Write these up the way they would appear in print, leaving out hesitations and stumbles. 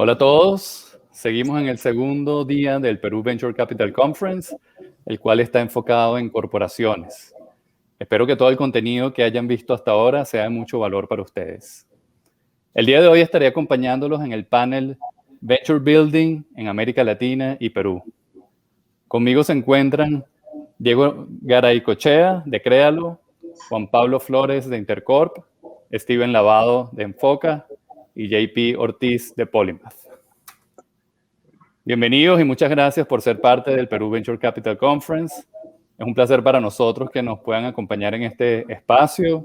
Hola a todos. Seguimos en el segundo día del Perú Venture Capital Conference, el cual está enfocado en corporaciones. Espero que todo el contenido que hayan visto hasta ahora sea de mucho valor para ustedes. El día de hoy estaré acompañándolos en el panel Venture Building en América Latina y Perú. Conmigo se encuentran Diego Garaycochea, de Créalo, Juan Pablo Flores, de Intercorp, Steven Lavado, de Enfoca, y JP Ortiz, de Polymath. Bienvenidos y muchas gracias por ser parte del Perú Venture Capital Conference. Es un placer para nosotros que nos puedan acompañar en este espacio.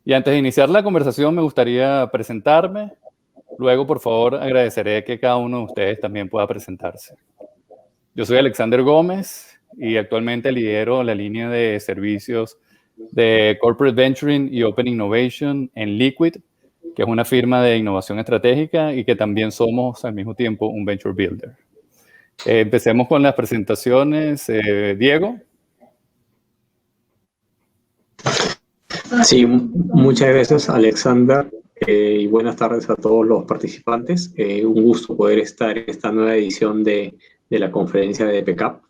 Y antes de iniciar la conversación me gustaría presentarme. Luego, por favor, agradeceré que cada uno de ustedes también pueda presentarse. Yo soy Alexander Gómez y actualmente lidero la línea de servicios de Corporate Venturing y Open Innovation en Liquid, que es una firma de innovación estratégica y que también somos al mismo tiempo un Venture Builder. Empecemos con las presentaciones. Diego. Sí, muchas gracias, Alexander, y buenas tardes a todos los participantes. Un gusto poder estar en esta nueva edición de la conferencia de PCAP.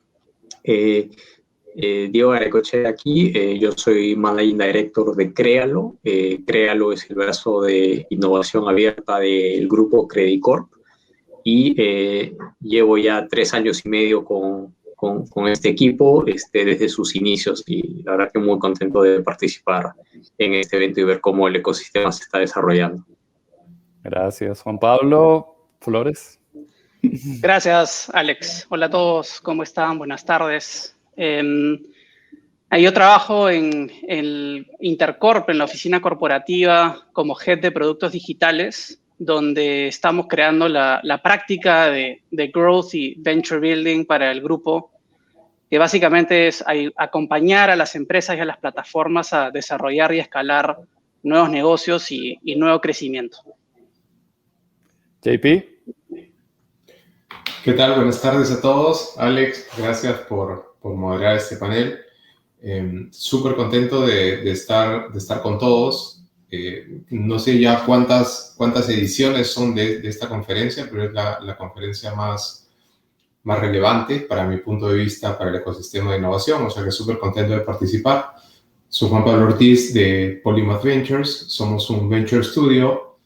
Diego Arecoche aquí, yo soy Managing Director de Créalo. Créalo es el brazo de innovación abierta del grupo Credit Corp y llevo ya 3 años y medio con este equipo desde sus inicios, y la verdad que muy contento de participar en este evento y ver cómo el ecosistema se está desarrollando. Gracias. Juan Pablo Flores. Gracias, Alex. Hola a todos, ¿cómo están? Buenas tardes. Yo trabajo en el Intercorp, en la oficina corporativa, como Head de Productos Digitales, donde estamos creando la práctica de Growth y Venture Building para el grupo, que básicamente es acompañar a las empresas y a las plataformas a desarrollar y escalar nuevos negocios y nuevo crecimiento. JP. ¿Qué tal? Buenas tardes a todos. Alex, gracias por moderar este panel. Súper contento de estar con todos. No sé ya cuántas ediciones son de esta conferencia, pero es la conferencia más relevante para mi punto de vista para el ecosistema de innovación, o sea que súper contento de participar. Soy Juan Pablo Ortiz de Polymath Ventures. Somos un venture studio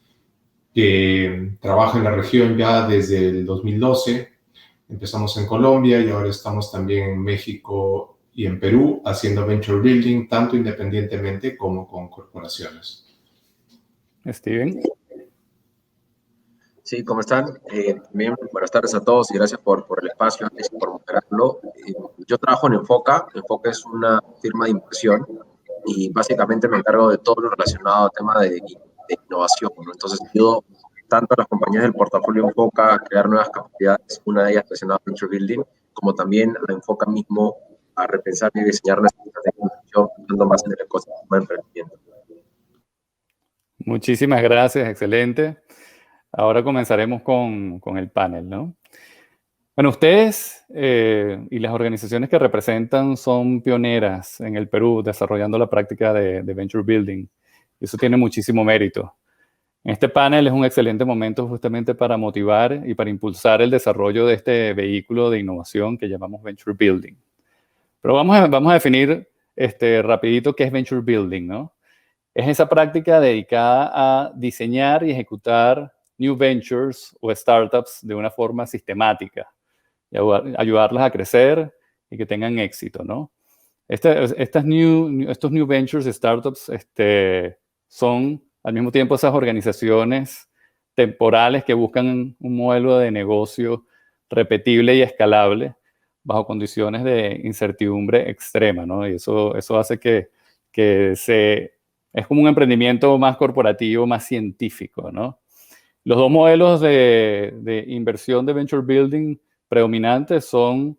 que trabaja en la región ya desde el 2012. Empezamos en Colombia y ahora estamos también en México y en Perú haciendo venture building, tanto independientemente como con corporaciones. Steven. Sí, ¿cómo están? Bien, buenas tardes a todos y gracias por el espacio y por moderarlo. Yo trabajo en Enfoca. Enfoca es una firma de inversión y básicamente me encargo de todo lo relacionado al tema de innovación, ¿no? Entonces, ayudo tanto a las compañías del portafolio Enfoca a crear nuevas capacidades, una de ellas relacionada a Venture Building, como también a Enfoca mismo a repensar y diseñar nuestras estrategias de innovación, pensando más en el ecosistema de emprendimiento. Muchísimas gracias, excelente. Ahora comenzaremos con el panel, ¿no? Bueno, ustedes y las organizaciones que representan son pioneras en el Perú desarrollando la práctica de Venture Building. Y eso tiene muchísimo mérito. En este panel es un excelente momento justamente para motivar y para impulsar el desarrollo de este vehículo de innovación que llamamos Venture Building. Pero vamos a definir rapidito qué es Venture Building, ¿no? Es esa práctica dedicada a diseñar y ejecutar new ventures o startups de una forma sistemática y ayudarlas a crecer y que tengan éxito, ¿no? Estos new ventures, startups, son al mismo tiempo esas organizaciones temporales que buscan un modelo de negocio repetible y escalable bajo condiciones de incertidumbre extrema, ¿no? Y eso hace que es como un emprendimiento más corporativo, más científico, ¿no? Los dos modelos de inversión de Venture Building predominantes son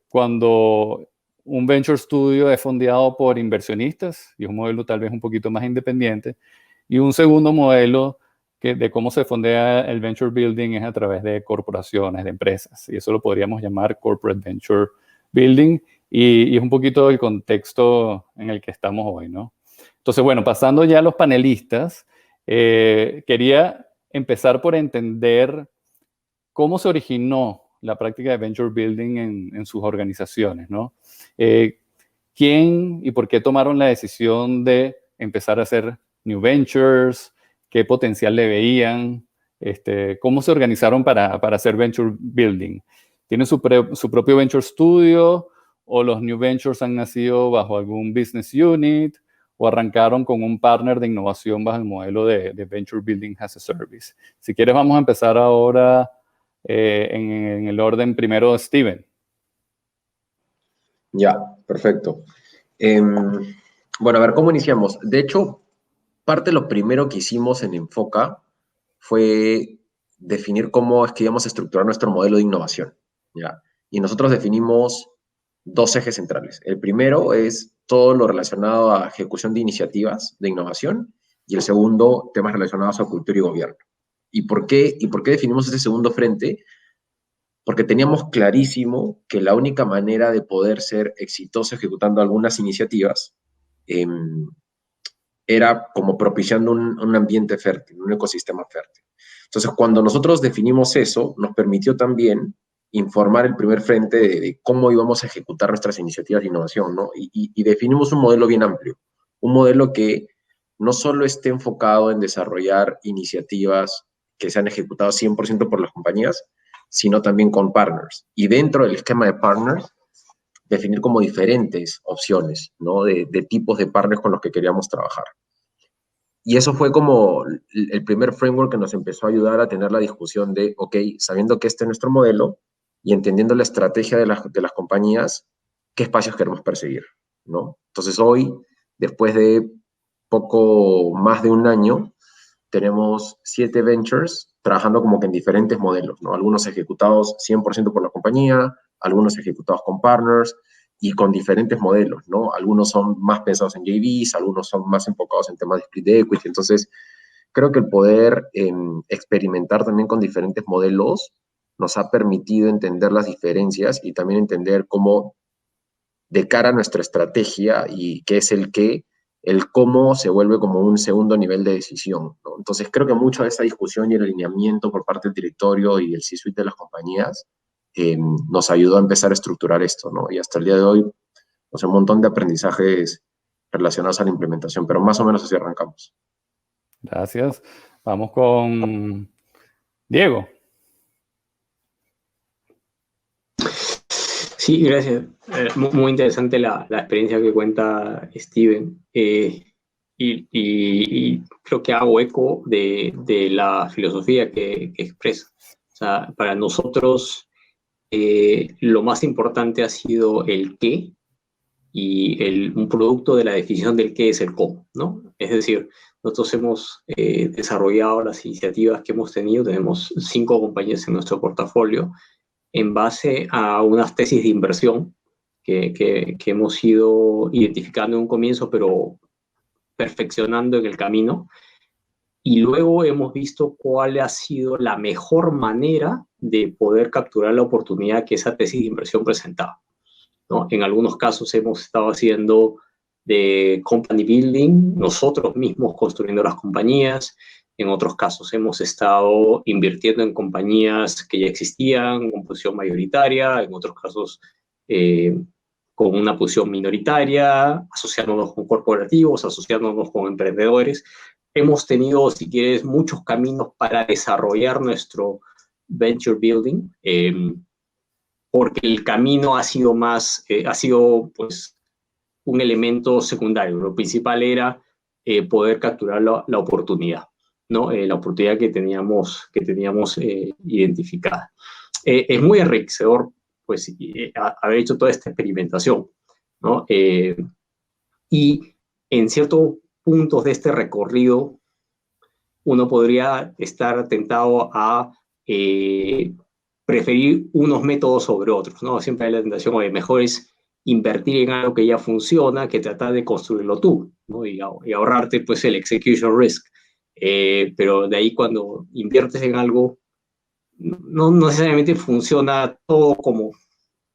cuando un Venture Studio es fondeado por inversionistas, y es un modelo tal vez un poquito más independiente, y un segundo modelo de cómo se fondea el Venture Building es a través de corporaciones, de empresas, y eso lo podríamos llamar Corporate Venture Building, y es un poquito el contexto en el que estamos hoy, ¿no? Entonces, bueno, pasando ya a los panelistas, quería empezar por entender cómo se originó la práctica de venture building en sus organizaciones, ¿no? ¿Quién y por qué tomaron la decisión de empezar a hacer new ventures? ¿Qué potencial le veían? ¿Cómo se organizaron para hacer venture building? ¿Tienen su propio venture studio o los new ventures han nacido bajo algún business unit o arrancaron con un partner de innovación bajo el modelo de venture building as a service? Si quieres, vamos a empezar ahora en el orden primero, Steven. Ya, perfecto. Bueno, a ver, ¿cómo iniciamos? De hecho, parte de lo primero que hicimos en Enfoca fue definir cómo es que íbamos a estructurar nuestro modelo de innovación, ¿ya? Y nosotros definimos dos ejes centrales. El primero es todo lo relacionado a ejecución de iniciativas de innovación y el segundo, temas relacionados a cultura y gobierno. ¿Y por qué definimos ese segundo frente? Porque teníamos clarísimo que la única manera de poder ser exitoso ejecutando algunas iniciativas era como propiciando un ambiente fértil, un ecosistema fértil. Entonces, cuando nosotros definimos eso, nos permitió también informar el primer frente de cómo íbamos a ejecutar nuestras iniciativas de innovación, ¿no? Y definimos un modelo bien amplio, un modelo que no solo esté enfocado en desarrollar iniciativas que sean ejecutadas 100% por las compañías, sino también con partners. Y dentro del esquema de partners, definir como diferentes opciones, ¿no? De tipos de partners con los que queríamos trabajar. Y eso fue como el primer framework que nos empezó a ayudar a tener la discusión de, ok, sabiendo que este es nuestro modelo y entendiendo la estrategia de las compañías, ¿qué espacios queremos perseguir, ¿no? Entonces hoy, después de poco más de un año, tenemos 7 ventures trabajando como que en diferentes modelos, ¿no? Algunos ejecutados 100% por la compañía, algunos ejecutados con partners y con diferentes modelos, ¿no? Algunos son más pensados en JVs, algunos son más enfocados en temas de split equity. Entonces, creo que el poder experimentar también con diferentes modelos nos ha permitido entender las diferencias y también entender cómo, de cara a nuestra estrategia y qué es el qué, el cómo se vuelve como un segundo nivel de decisión, ¿no? Entonces, creo que mucho de esa discusión y el alineamiento por parte del directorio y el C-suite de las compañías nos ayudó a empezar a estructurar esto, ¿no? Y hasta el día de hoy, o sea, un montón de aprendizajes relacionados a la implementación, pero más o menos así arrancamos. Gracias. Vamos con Diego. Sí, gracias. Muy interesante la experiencia que cuenta Steven. Y creo que hago eco de la filosofía que expresa. O sea, para nosotros lo más importante ha sido el qué y un producto de la definición del qué es el cómo, ¿no? Es decir, nosotros hemos desarrollado las iniciativas que hemos tenido, tenemos 5 compañías en nuestro portafolio, en base a unas tesis de inversión que hemos ido identificando en un comienzo, pero perfeccionando en el camino. Y luego hemos visto cuál ha sido la mejor manera de poder capturar la oportunidad que esa tesis de inversión presentaba, ¿no? En algunos casos hemos estado haciendo de company building, nosotros mismos construyendo las compañías. En otros casos hemos estado invirtiendo en compañías que ya existían, con posición mayoritaria. En otros casos con una posición minoritaria, asociándonos con corporativos, asociándonos con emprendedores. Hemos tenido, si quieres, muchos caminos para desarrollar nuestro venture building, porque el camino ha sido pues, un elemento secundario. Lo principal era poder capturar la oportunidad, ¿no? La oportunidad que teníamos identificada. Es muy enriquecedor, pues, haber hecho toda esta experimentación, ¿no? Y en ciertos puntos de este recorrido, uno podría estar tentado a preferir unos métodos sobre otros, ¿no? Siempre hay la tentación de mejor es invertir en algo que ya funciona que tratar de construirlo tú, ¿no? Y ahorrarte, pues, el execution risk. Pero de ahí cuando inviertes en algo, no necesariamente funciona todo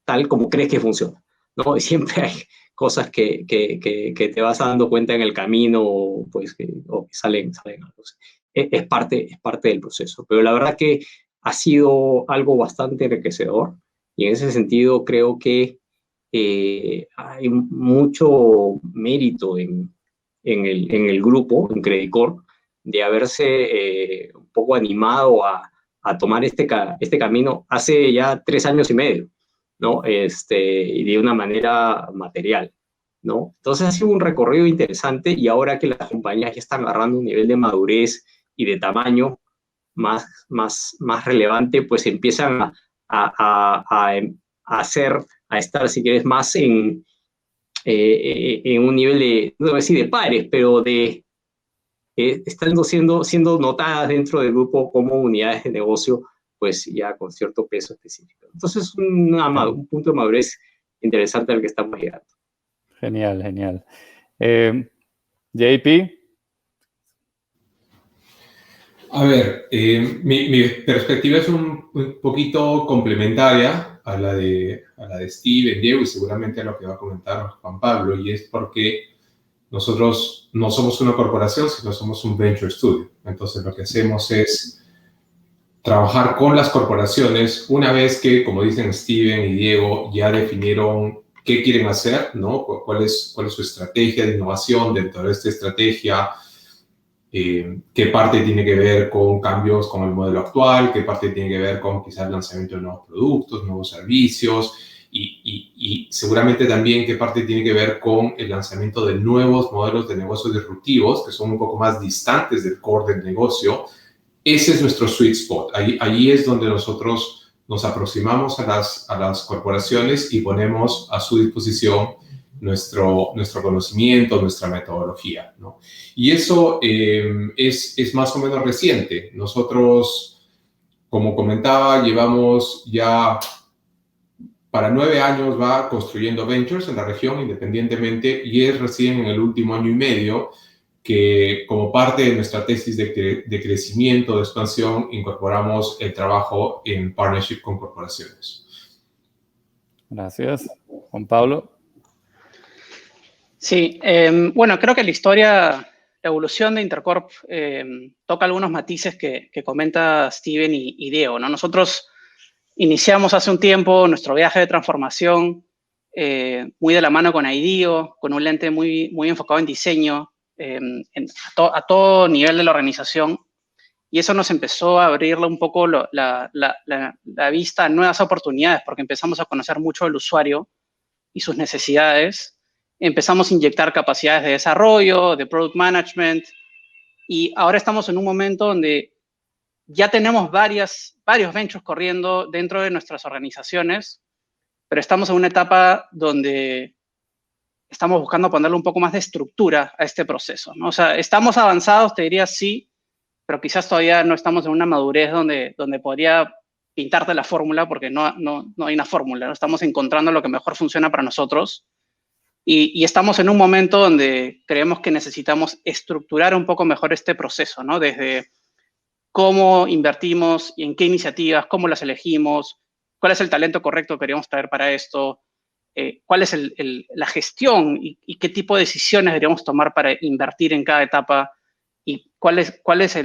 tal como crees que funciona, ¿no? Y siempre hay cosas que te vas dando cuenta en el camino, pues, o que salen. es parte del proceso. Pero la verdad que ha sido algo bastante enriquecedor y en ese sentido creo que hay mucho mérito en el grupo, en Credit Corp, de haberse un poco animado a tomar este camino hace ya 3 años y medio, ¿no? Y de una manera material, ¿no? Entonces ha sido un recorrido interesante y ahora que las compañías ya están agarrando un nivel de madurez y de tamaño más relevante, pues empiezan a estar, si quieres, más en un nivel de, no voy a decir de pares, pero estando siendo notadas dentro del grupo como unidades de negocio, pues ya con cierto peso específico. Entonces, un punto de madurez interesante al que estamos llegando. Genial, genial. JP. A ver, mi perspectiva es un poquito complementaria a la de Steve, Diego y seguramente a lo que va a comentar Juan Pablo, y es porque nosotros no somos una corporación, sino somos un venture studio. Entonces, lo que hacemos es trabajar con las corporaciones una vez que, como dicen Steven y Diego, ya definieron qué quieren hacer, ¿no? ¿Cuál es su estrategia de innovación dentro de esta estrategia? ¿Qué parte tiene que ver con cambios con el modelo actual? ¿Qué parte tiene que ver con quizás el lanzamiento de nuevos productos, nuevos servicios? Y seguramente también qué parte tiene que ver con el lanzamiento de nuevos modelos de negocios disruptivos que son un poco más distantes del core del negocio. Ese es nuestro sweet spot. Allí es donde nosotros nos aproximamos a las corporaciones y ponemos a su disposición nuestro conocimiento, nuestra metodología, ¿no? Y eso es más o menos reciente. Nosotros, como comentaba, llevamos ya para 9 años va construyendo ventures en la región independientemente y es recién en el último año y medio que como parte de nuestra tesis de crecimiento, de expansión, incorporamos el trabajo en partnership con corporaciones. Gracias. Juan Pablo. Sí, bueno, creo que la evolución de Intercorp toca algunos matices que comenta Steven y Diego, ¿no? Nosotros iniciamos hace un tiempo nuestro viaje de transformación muy de la mano con IDEO, con un lente muy enfocado en diseño a todo nivel de la organización. Y eso nos empezó a abrirle un poco la vista a nuevas oportunidades, porque empezamos a conocer mucho al usuario y sus necesidades. Empezamos a inyectar capacidades de desarrollo, de product management, y ahora estamos en un momento donde ya tenemos varios ventures corriendo dentro de nuestras organizaciones, pero estamos en una etapa donde estamos buscando ponerle un poco más de estructura a este proceso, ¿no? O sea, estamos avanzados, te diría sí, pero quizás todavía no estamos en una madurez donde podría pintarte la fórmula, porque no hay una fórmula, ¿no? Estamos encontrando lo que mejor funciona para nosotros y estamos en un momento donde creemos que necesitamos estructurar un poco mejor este proceso, ¿no? Desde cómo invertimos y en qué iniciativas, cómo las elegimos, cuál es el talento correcto que queremos traer para esto, cuál es la gestión y qué tipo de decisiones deberíamos tomar para invertir en cada etapa y cuál es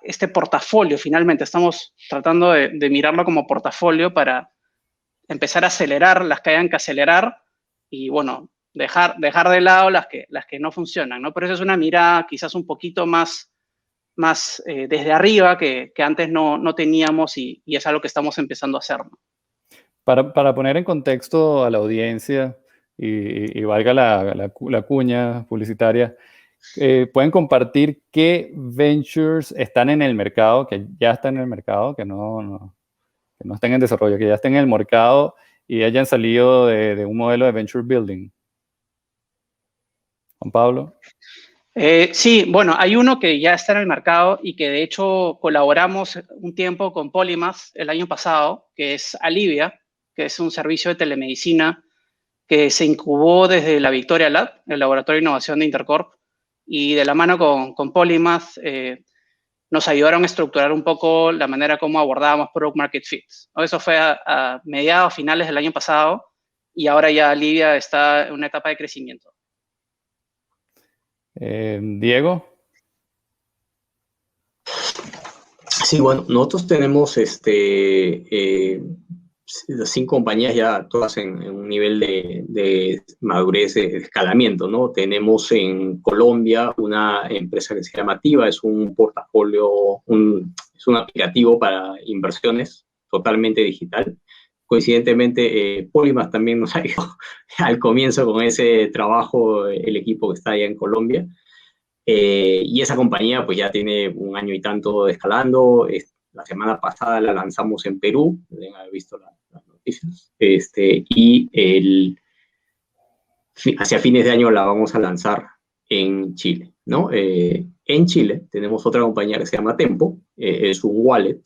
este portafolio. Finalmente, estamos tratando de mirarlo como portafolio para empezar a acelerar las que hayan que acelerar y, bueno, dejar de lado las que no funcionan, ¿no? Pero eso es una mirada quizás un poquito más desde arriba que antes no teníamos y es algo que estamos empezando a hacer, ¿no? Para poner en contexto a la audiencia y valga la cuña publicitaria, pueden compartir qué ventures están en el mercado, que ya están en el mercado, que no estén en desarrollo, que ya estén en el mercado y hayan salido de un modelo de venture building. Juan Pablo. Sí, bueno, hay uno que ya está en el mercado y que de hecho colaboramos un tiempo con Polymath el año pasado, que es Alivia, que es un servicio de telemedicina que se incubó desde la Victoria Lab, el Laboratorio de Innovación de Intercorp, y de la mano con Polymath nos ayudaron a estructurar un poco la manera como abordábamos Product Market Fit. Eso fue a mediados, finales del año pasado, y ahora ya Alivia está en una etapa de crecimiento. Diego. Sí, bueno, nosotros tenemos 5 compañías ya todas en un nivel de madurez, de escalamiento, ¿no? Tenemos en Colombia una empresa que se llama Tiva, es un portafolio, es un aplicativo para inversiones totalmente digital. Coincidentemente, Polymath también nos ayudó al comienzo con ese trabajo, el equipo que está allá en Colombia. Y esa compañía pues ya tiene un año y tanto escalando. La semana pasada la lanzamos en Perú, deben haber visto las noticias. Hacia fines de año la vamos a lanzar en Chile, ¿no? En Chile tenemos otra compañía que se llama Tempo, es un wallet,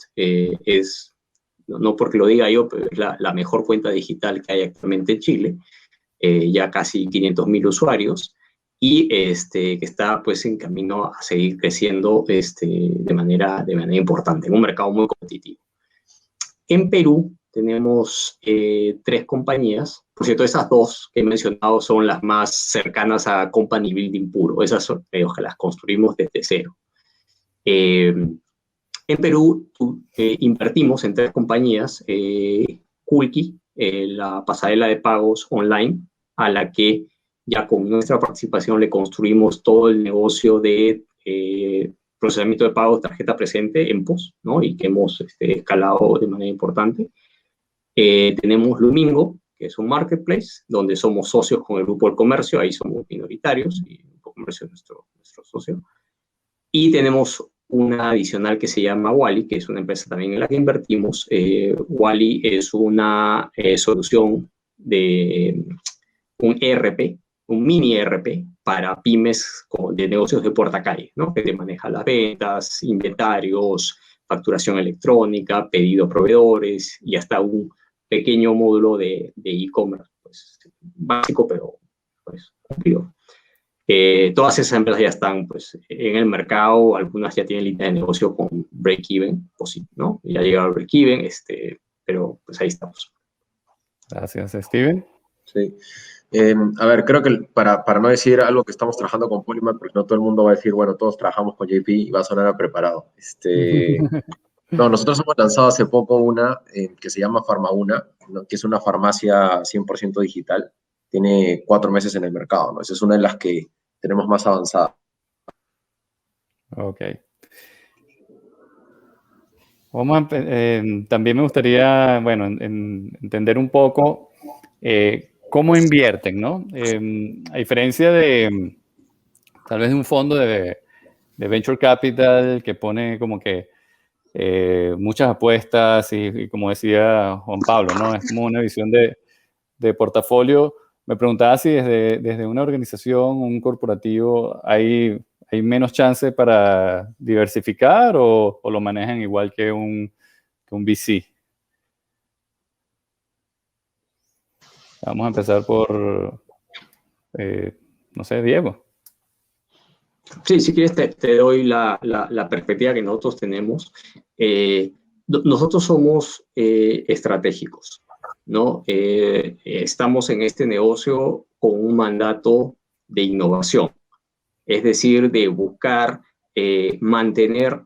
no porque lo diga yo, pero es la mejor cuenta digital que hay actualmente en Chile, ya casi 500.000 usuarios, y que está pues en camino a seguir creciendo de manera importante, en un mercado muy competitivo. En Perú tenemos 3 compañías, por cierto, esas 2 que he mencionado son las más cercanas a company building puro, esas son que las construimos desde cero. En Perú invertimos en 3 compañías, Kulki, la pasarela de pagos online, a la que ya con nuestra participación le construimos todo el negocio de procesamiento de pagos tarjeta presente en POS, ¿no? Y que hemos escalado de manera importante. Tenemos Lumingo, que es un marketplace, donde somos socios con el Grupo del Comercio, ahí somos minoritarios, y el Grupo del Comercio es nuestro socio. Y tenemos una adicional que se llama Wally, que es una empresa también en la que invertimos. Wally es una solución de un ERP, un mini ERP para pymes de negocios de puerta calle, ¿no? Que te maneja las ventas, inventarios, facturación electrónica, pedido a proveedores y hasta un pequeño módulo de e-commerce, pues, básico, pero pues, cumplido. Todas esas empresas ya están pues, en el mercado, algunas ya tienen línea de negocio con break-even, pues sí, ¿no? Ya llegaron al break-even, pero pues ahí estamos. Gracias, Steven. Sí. A ver, creo que para no decir algo que estamos trabajando con Polymath, porque no todo el mundo va a decir, bueno, todos trabajamos con JP y va a sonar preparado. No, nosotros hemos lanzado hace poco una que se llama Farma1, ¿no? Que es una farmacia 100% digital. Tiene 4 meses en el mercado, ¿no? Esa es una de las que tenemos más avanzada. Ok. También me gustaría, bueno, entender un poco cómo invierten, ¿no? A diferencia de tal vez de un fondo de venture capital que pone como que muchas apuestas y como decía Juan Pablo, ¿no? Es como una visión de portafolio. Me preguntaba si desde una organización, un corporativo, hay menos chance para diversificar o lo manejan igual que un VC. Vamos a empezar por, no sé, Diego. Sí, si quieres te doy la perspectiva que nosotros tenemos. Nosotros somos estratégicos, ¿no? Estamos en este negocio con un mandato de innovación, es decir, de buscar mantener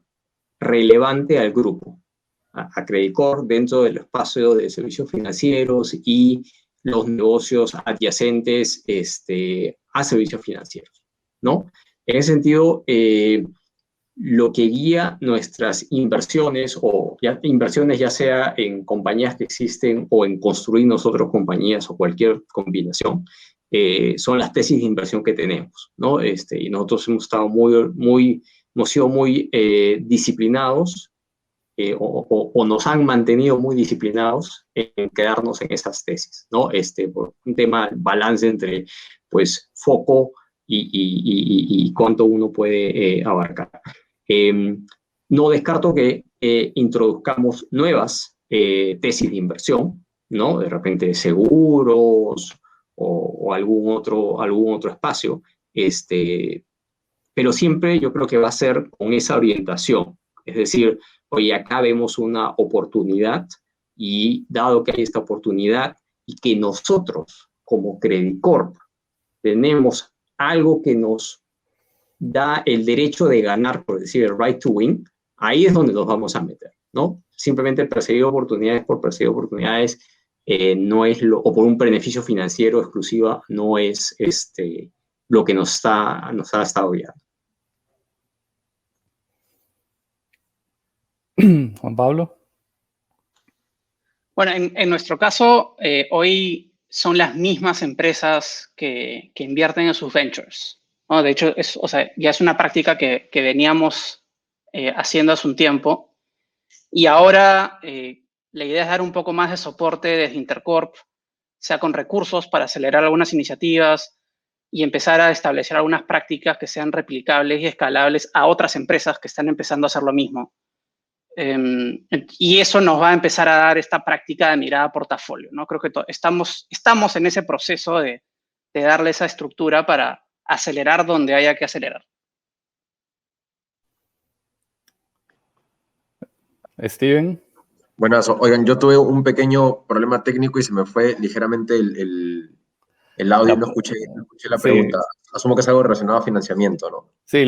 relevante al grupo, a Credit Corp dentro del espacio de servicios financieros y los negocios adyacentes a servicios financieros, ¿no? En ese sentido, lo que guía nuestras inversiones, inversiones ya sea en compañías que existen o en construir nosotros compañías o cualquier combinación, son las tesis de inversión que tenemos, ¿no? Y nosotros hemos estado hemos sido muy disciplinados o nos han mantenido muy disciplinados en quedarnos en esas tesis, ¿no? Por un tema de balance entre, pues, foco y cuánto uno puede abarcar. No descarto que introduzcamos nuevas tesis de inversión, ¿no? De repente seguros o algún otro espacio, pero siempre yo creo que va a ser con esa orientación, es decir, oye, acá vemos una oportunidad y dado que hay esta oportunidad y que nosotros como Credit Corp tenemos algo que nos da el derecho de ganar, por decir, el right to win, ahí es donde nos vamos a meter, ¿no? Simplemente perseguir oportunidades por perseguir oportunidades no es o por un beneficio financiero exclusiva, no es lo que nos ha estado guiando. Juan Pablo. Bueno, en nuestro caso, hoy son las mismas empresas que invierten en sus ventures, ¿no? De hecho, ya es una práctica que veníamos haciendo hace un tiempo. Y ahora la idea es dar un poco más de soporte desde Intercorp, sea con recursos para acelerar algunas iniciativas y empezar a establecer algunas prácticas que sean replicables y escalables a otras empresas que están empezando a hacer lo mismo. Y eso nos va a empezar a dar esta práctica de mirada a portafolio, ¿no? Creo que estamos en ese proceso de darle esa estructura para acelerar donde haya que acelerar. Steven. Buenas, oigan, yo tuve un pequeño problema técnico y se me fue ligeramente el audio, no escuché la pregunta. Sí. Asumo que es algo relacionado a financiamiento, ¿no? Sí,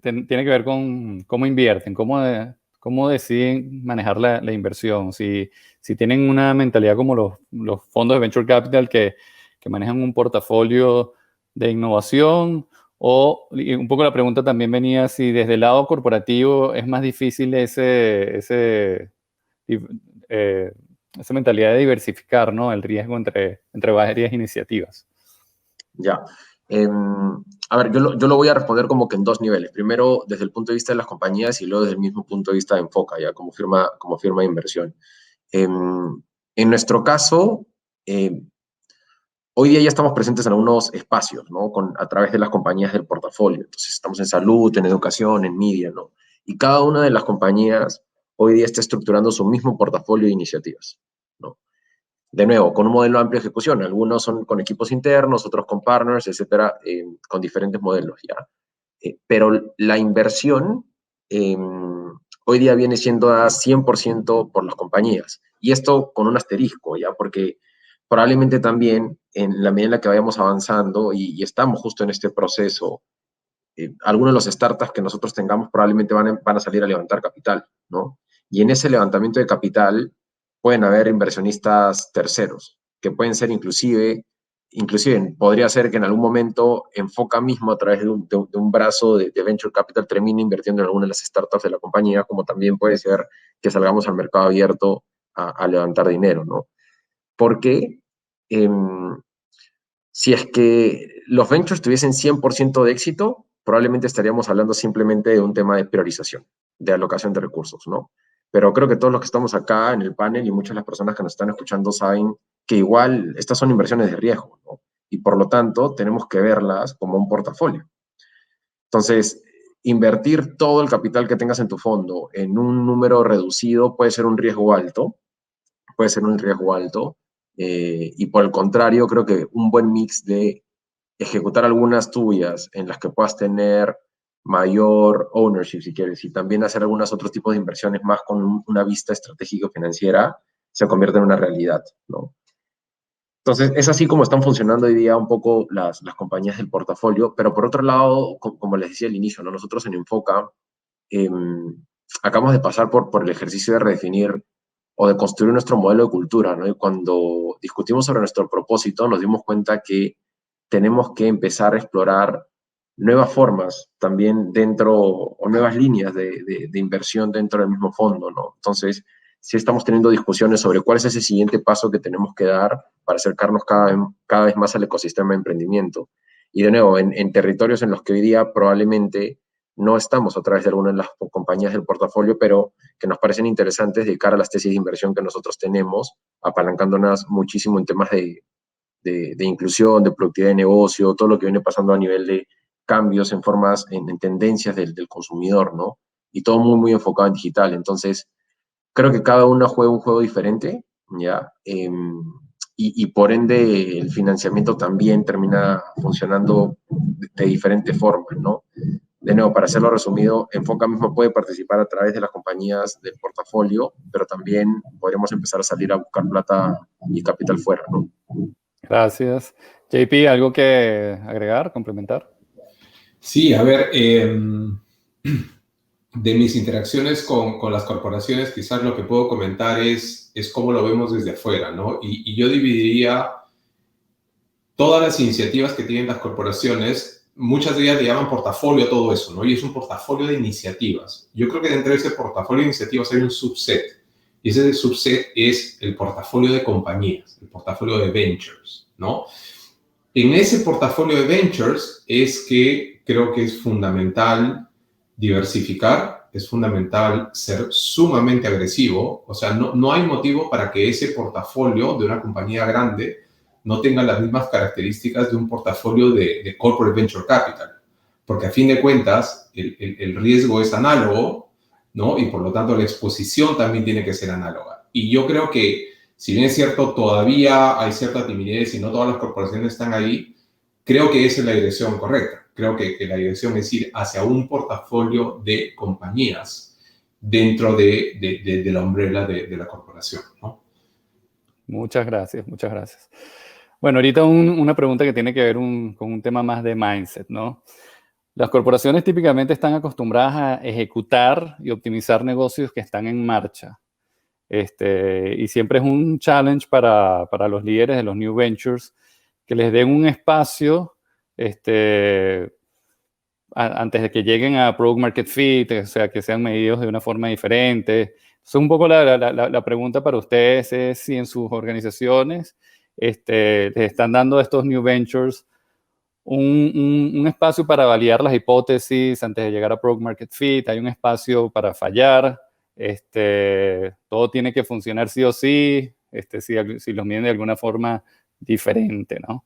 tiene que ver con cómo invierten, cómo deciden manejar la inversión. Si tienen una mentalidad como los fondos de Venture Capital que manejan un portafolio de innovación, y un poco la pregunta también venía si desde el lado corporativo es más difícil esa mentalidad de diversificar, ¿no? El riesgo entre varias iniciativas. Ya. A ver, yo lo voy a responder como que en dos niveles. Primero, desde el punto de vista de las compañías y luego desde el mismo punto de vista de Enfoca, ya como firma de inversión. En nuestro caso, hoy día ya estamos presentes en algunos espacios, ¿no? A través de las compañías del portafolio. Entonces, estamos en salud, en educación, en media, ¿no? Y cada una de las compañías hoy día está estructurando su mismo portafolio de iniciativas, ¿no? De nuevo, con un modelo amplio de ejecución. Algunos son con equipos internos, otros con partners, etcétera, con diferentes modelos, ¿ya? Pero la inversión hoy día viene siendo a 100% por las compañías. Y esto con un asterisco, ¿ya? Porque probablemente también, en la medida en la que vayamos avanzando, y estamos justo en este proceso, algunos de los startups que nosotros tengamos probablemente van a salir a levantar capital, ¿no? Y en ese levantamiento de capital pueden haber inversionistas terceros, que pueden ser inclusive podría ser que en algún momento Enfoca mismo a través de un brazo de Venture Capital termine invirtiendo en alguna de las startups de la compañía, como también puede ser que salgamos al mercado abierto a levantar dinero, ¿no? Porque si es que los ventures tuviesen 100% de éxito, probablemente estaríamos hablando simplemente de un tema de priorización, de alocación de recursos, ¿no? Pero creo que todos los que estamos acá en el panel y muchas de las personas que nos están escuchando saben que igual estas son inversiones de riesgo, ¿no? Y por lo tanto tenemos que verlas como un portafolio. Entonces, invertir todo el capital que tengas en tu fondo en un número reducido puede ser un riesgo alto, y por el contrario, creo que un buen mix de ejecutar algunas tuyas en las que puedas tener mayor ownership, si quieres, y también hacer algunos otros tipos de inversiones más con una vista estratégica financiera, se convierte en una realidad, ¿no? Entonces, es así como están funcionando hoy día un poco las compañías del portafolio, pero por otro lado, como les decía al inicio, ¿no? Nosotros en Enfoca acabamos de pasar por el ejercicio de redefinir o de construir nuestro modelo de cultura, ¿no? Y cuando discutimos sobre nuestro propósito, nos dimos cuenta que tenemos que empezar a explorar nuevas formas también dentro, o nuevas líneas de inversión dentro del mismo fondo, ¿no? Entonces, sí estamos teniendo discusiones sobre cuál es ese siguiente paso que tenemos que dar para acercarnos cada vez más al ecosistema de emprendimiento. Y de nuevo, en territorios en los que hoy día probablemente no estamos a través de alguna de las compañías del portafolio, pero que nos parecen interesantes de cara a las tesis de inversión que nosotros tenemos, apalancándonos muchísimo en temas de inclusión, de productividad de negocio, todo lo que viene pasando a nivel de cambios en formas, en tendencias del consumidor, ¿no? Y todo muy, muy enfocado en digital. Entonces, creo que cada uno juega un juego diferente, ¿ya? Y por ende el financiamiento también termina funcionando de diferentes formas, ¿no? De nuevo, para hacerlo resumido, Enfoca mismo puede participar a través de las compañías del portafolio, pero también podríamos empezar a salir a buscar plata y capital fuera, ¿no? Gracias. JP, ¿algo que agregar, complementar? Sí, a ver, de mis interacciones con las corporaciones, quizás lo que puedo comentar es cómo lo vemos desde afuera, ¿no? Y yo dividiría todas las iniciativas que tienen las corporaciones, muchas de ellas le llaman portafolio a todo eso, ¿no? Y es un portafolio de iniciativas. Yo creo que dentro de ese portafolio de iniciativas hay un subset, y ese subset es el portafolio de compañías, el portafolio de ventures, ¿no? En ese portafolio de ventures es que creo que es fundamental diversificar, es fundamental ser sumamente agresivo, o sea, no hay motivo para que ese portafolio de una compañía grande no tenga las mismas características de un portafolio de corporate venture capital, porque a fin de cuentas el riesgo es análogo, ¿no? Y por lo tanto la exposición también tiene que ser análoga. Y yo creo que, si bien es cierto, todavía hay cierta timidez y no todas las corporaciones están ahí, creo que esa es la dirección correcta. Creo que la dirección es ir hacia un portafolio de compañías dentro de la umbrella de la corporación, ¿no? Muchas gracias, muchas gracias. Bueno, ahorita una pregunta que tiene que ver con un tema más de mindset, ¿no? Las corporaciones típicamente están acostumbradas a ejecutar y optimizar negocios que están en marcha. Y siempre es un challenge para los líderes de los New Ventures que les den un espacio antes de que lleguen a Product Market Fit, o sea, que sean medidos de una forma diferente. Entonces, un poco la pregunta para ustedes es si en sus organizaciones les están dando a estos New Ventures un espacio para validar las hipótesis antes de llegar a Product Market Fit, hay un espacio para fallar, todo tiene que funcionar sí o sí, si los miden de alguna forma diferente, ¿no?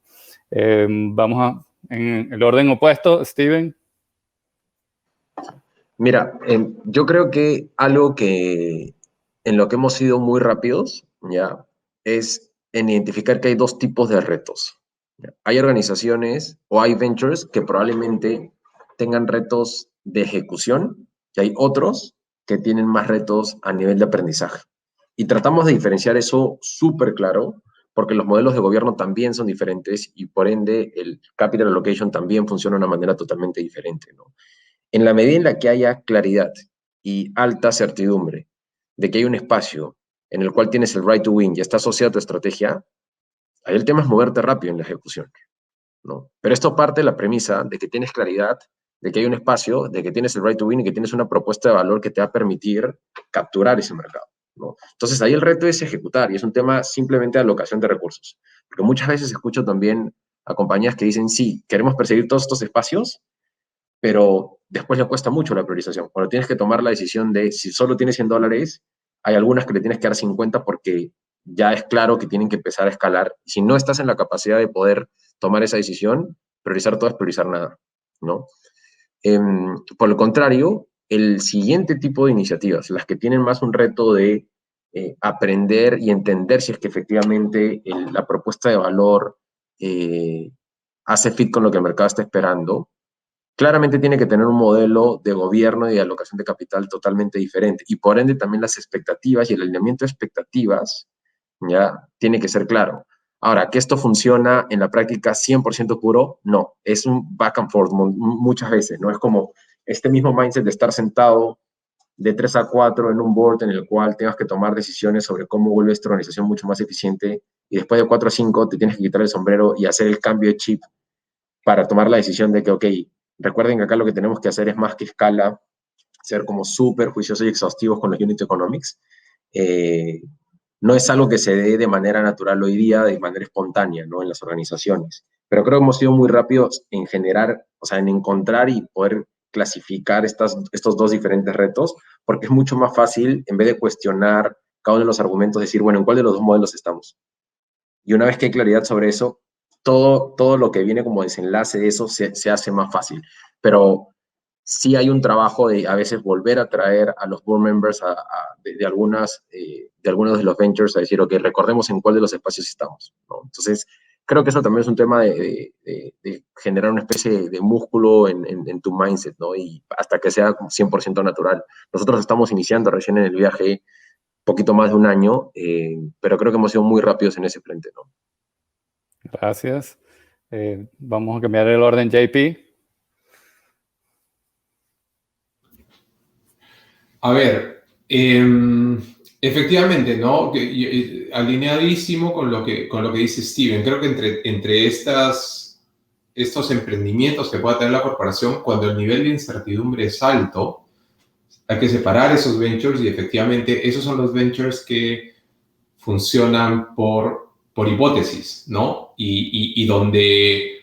Vamos en el orden opuesto, Steven. Mira, yo creo que algo que en lo que hemos sido muy rápidos, ¿ya? Es en identificar que hay dos tipos de retos. ¿Ya? Hay organizaciones o hay ventures que probablemente tengan retos de ejecución y hay otros que tienen más retos a nivel de aprendizaje. Y tratamos de diferenciar eso súper claro porque los modelos de gobierno también son diferentes y por ende el capital allocation también funciona de una manera totalmente diferente, ¿no? En la medida en la que haya claridad y alta certidumbre de que hay un espacio en el cual tienes el right to win y está asociado a tu estrategia, ahí el tema es moverte rápido en la ejecución, ¿no? Pero esto parte de la premisa de que tienes claridad, de que hay un espacio, de que tienes el right to win y que tienes una propuesta de valor que te va a permitir capturar ese mercado, ¿no? Entonces ahí el reto es ejecutar y es un tema simplemente de alocación de recursos. Porque muchas veces escucho también a compañías que dicen, sí, queremos perseguir todos estos espacios, pero después le cuesta mucho la priorización. Cuando tienes que tomar la decisión de si solo tienes $100, hay algunas que le tienes que dar 50 porque ya es claro que tienen que empezar a escalar. Si no estás en la capacidad de poder tomar esa decisión, priorizar todo es priorizar nada, ¿no? Por el contrario, el siguiente tipo de iniciativas, las que tienen más un reto de aprender y entender si es que efectivamente la propuesta de valor hace fit con lo que el mercado está esperando, claramente tiene que tener un modelo de gobierno y de alocación de capital totalmente diferente. Y por ende también las expectativas y el alineamiento de expectativas ya tiene que ser claro. Ahora, ¿que esto funciona en la práctica 100% puro? No, es un back and forth muchas veces, ¿no? Es como este mismo mindset de estar sentado de 3 a 4 en un board en el cual tengas que tomar decisiones sobre cómo vuelves tu organización mucho más eficiente y después de 4 a 5 te tienes que quitar el sombrero y hacer el cambio de chip para tomar la decisión de que, ok, recuerden que acá lo que tenemos que hacer es más que escala, ser como súper juiciosos y exhaustivos con los unit economics. No es algo que se dé de manera natural hoy día, de manera espontánea, ¿no? En las organizaciones. Pero creo que hemos sido muy rápidos en generar, o sea, en encontrar y poder clasificar estos dos diferentes retos, porque es mucho más fácil, en vez de cuestionar cada uno de los argumentos, decir, bueno, ¿en cuál de los dos modelos estamos? Y una vez que hay claridad sobre eso, todo lo que viene como desenlace de eso se hace más fácil. Pero sí hay un trabajo de a veces volver a traer a los board members de algunos de los ventures a decir, ok, recordemos en cuál de los espacios estamos, ¿no? Entonces, creo que eso también es un tema de generar una especie de músculo en tu mindset, ¿no? Y hasta que sea 100% natural. Nosotros estamos iniciando recién en el viaje, poquito más de un año, pero creo que hemos sido muy rápidos en ese frente, ¿no? Gracias. Vamos a cambiar el orden, JP. A ver, efectivamente, ¿no? Alineadísimo con lo que dice Steven. Creo que entre estos emprendimientos que pueda tener la corporación, cuando el nivel de incertidumbre es alto, hay que separar esos ventures y efectivamente esos son los ventures que funcionan por hipótesis, ¿no? Y donde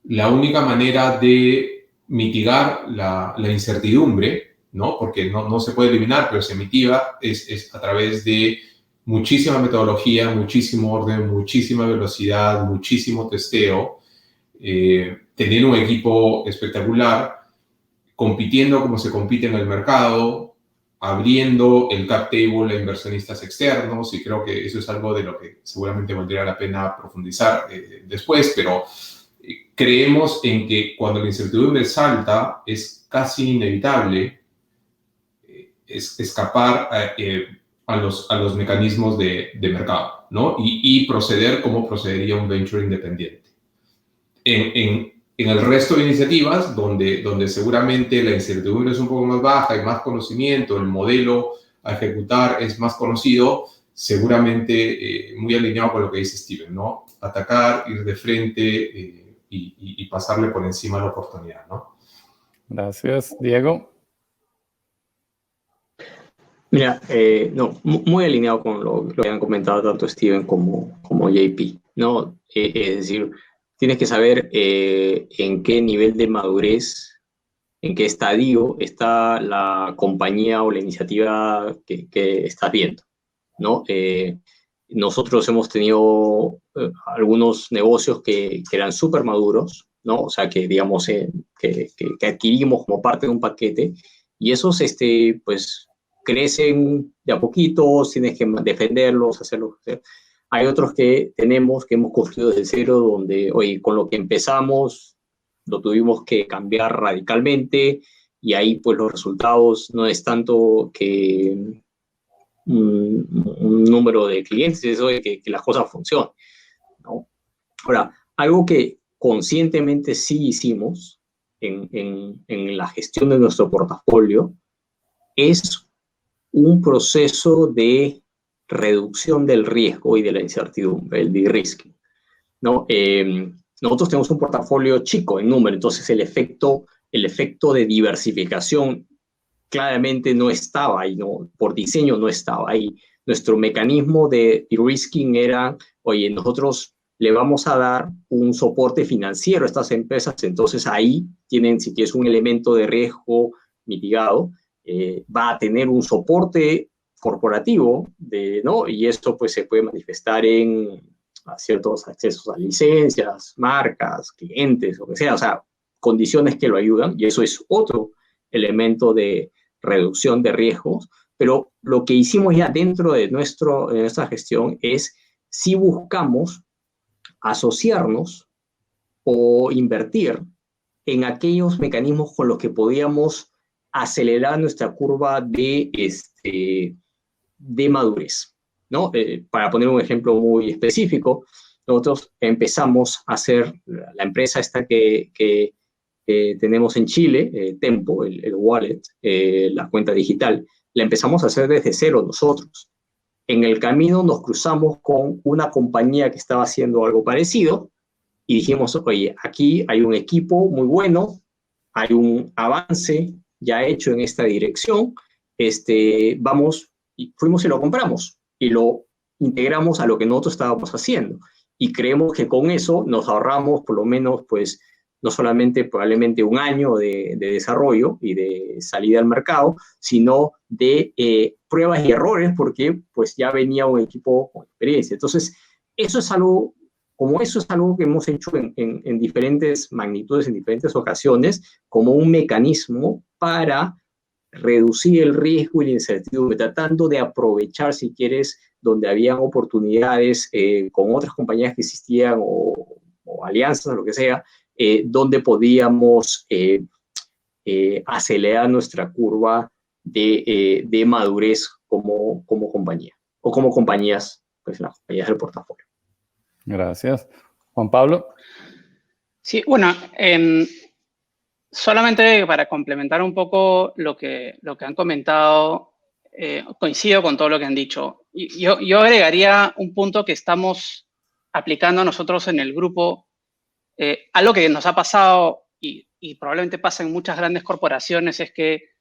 la única manera de mitigar la incertidumbre, ¿no? Porque no se puede eliminar, pero se mitiga, es a través de muchísima metodología, muchísimo orden, muchísima velocidad, muchísimo testeo, tener un equipo espectacular, compitiendo como se compite en el mercado, abriendo el cap table a inversionistas externos, y creo que eso es algo de lo que seguramente valdría la pena profundizar después, pero creemos en que cuando la incertidumbre salta es casi inevitable escapar a los mecanismos de mercado, ¿no? Y proceder como procedería un venture independiente. En el resto de iniciativas, donde seguramente la incertidumbre es un poco más baja, hay más conocimiento, el modelo a ejecutar es más conocido, seguramente muy alineado con lo que dice Steven, ¿no? Atacar, ir de frente y pasarle por encima la oportunidad, ¿no? Gracias, Diego. Mira, no, muy alineado con lo que han comentado tanto Steven como JP, ¿no? Es decir, tienes que saber en qué nivel de madurez, en qué estadio está la compañía o la iniciativa que estás viendo, ¿no? Nosotros hemos tenido algunos negocios que eran súper maduros, ¿no? O sea, que digamos, que adquirimos como parte de un paquete, y esos, pues, crecen de a poquitos, tienes que defenderlos, hacerlos. Hay otros que hemos construido desde cero, donde, oye, con lo que empezamos, lo tuvimos que cambiar radicalmente, y ahí, pues, los resultados no es tanto que un número de clientes, eso de que las cosas funcionen, ¿no? Ahora, algo que conscientemente sí hicimos en la gestión de nuestro portafolio es un proceso de reducción del riesgo y de la incertidumbre, el de-risking, ¿no? Nosotros tenemos un portafolio chico en número, entonces el efecto de diversificación claramente no estaba ahí, ¿no? Por diseño no estaba ahí. Nuestro mecanismo de de-risking era, oye, nosotros le vamos a dar un soporte financiero a estas empresas, entonces ahí tienen, si tienes un elemento de riesgo mitigado, va a tener un soporte corporativo, ¿no? Y esto, pues, se puede manifestar en ciertos accesos a licencias, marcas, clientes, lo que sea, o sea, condiciones que lo ayudan, y eso es otro elemento de reducción de riesgos. Pero lo que hicimos ya dentro de nuestra gestión es si buscamos asociarnos o invertir en aquellos mecanismos con los que podíamos acelerar nuestra curva de madurez, ¿no? Para poner un ejemplo muy específico, nosotros empezamos a hacer la empresa esta que tenemos en Chile, Tempo, el wallet, la cuenta digital, la empezamos a hacer desde cero nosotros. En el camino nos cruzamos con una compañía que estaba haciendo algo parecido y dijimos, oye, aquí hay un equipo muy bueno, hay un avance ya hecho en esta dirección, vamos, y fuimos y lo compramos y lo integramos a lo que nosotros estábamos haciendo. Y creemos que con eso nos ahorramos por lo menos, pues, no solamente probablemente un año de desarrollo y de salida al mercado, sino de pruebas y errores, porque pues ya venía un equipo con experiencia. Entonces, eso es algo que hemos hecho en diferentes magnitudes, en diferentes ocasiones, como un mecanismo para reducir el riesgo y la incertidumbre, tratando de aprovechar, si quieres, donde habían oportunidades con otras compañías que existían o alianzas, o lo que sea, donde podíamos acelerar nuestra curva de madurez como compañía, o como compañías, pues las compañías del portafolio. Gracias. Juan Pablo. Sí, bueno, Solamente para complementar un poco lo que han comentado, coincido con todo lo que han dicho. Yo agregaría un punto que estamos aplicando nosotros en el grupo, algo que nos ha pasado y probablemente pasa en muchas grandes corporaciones, es que,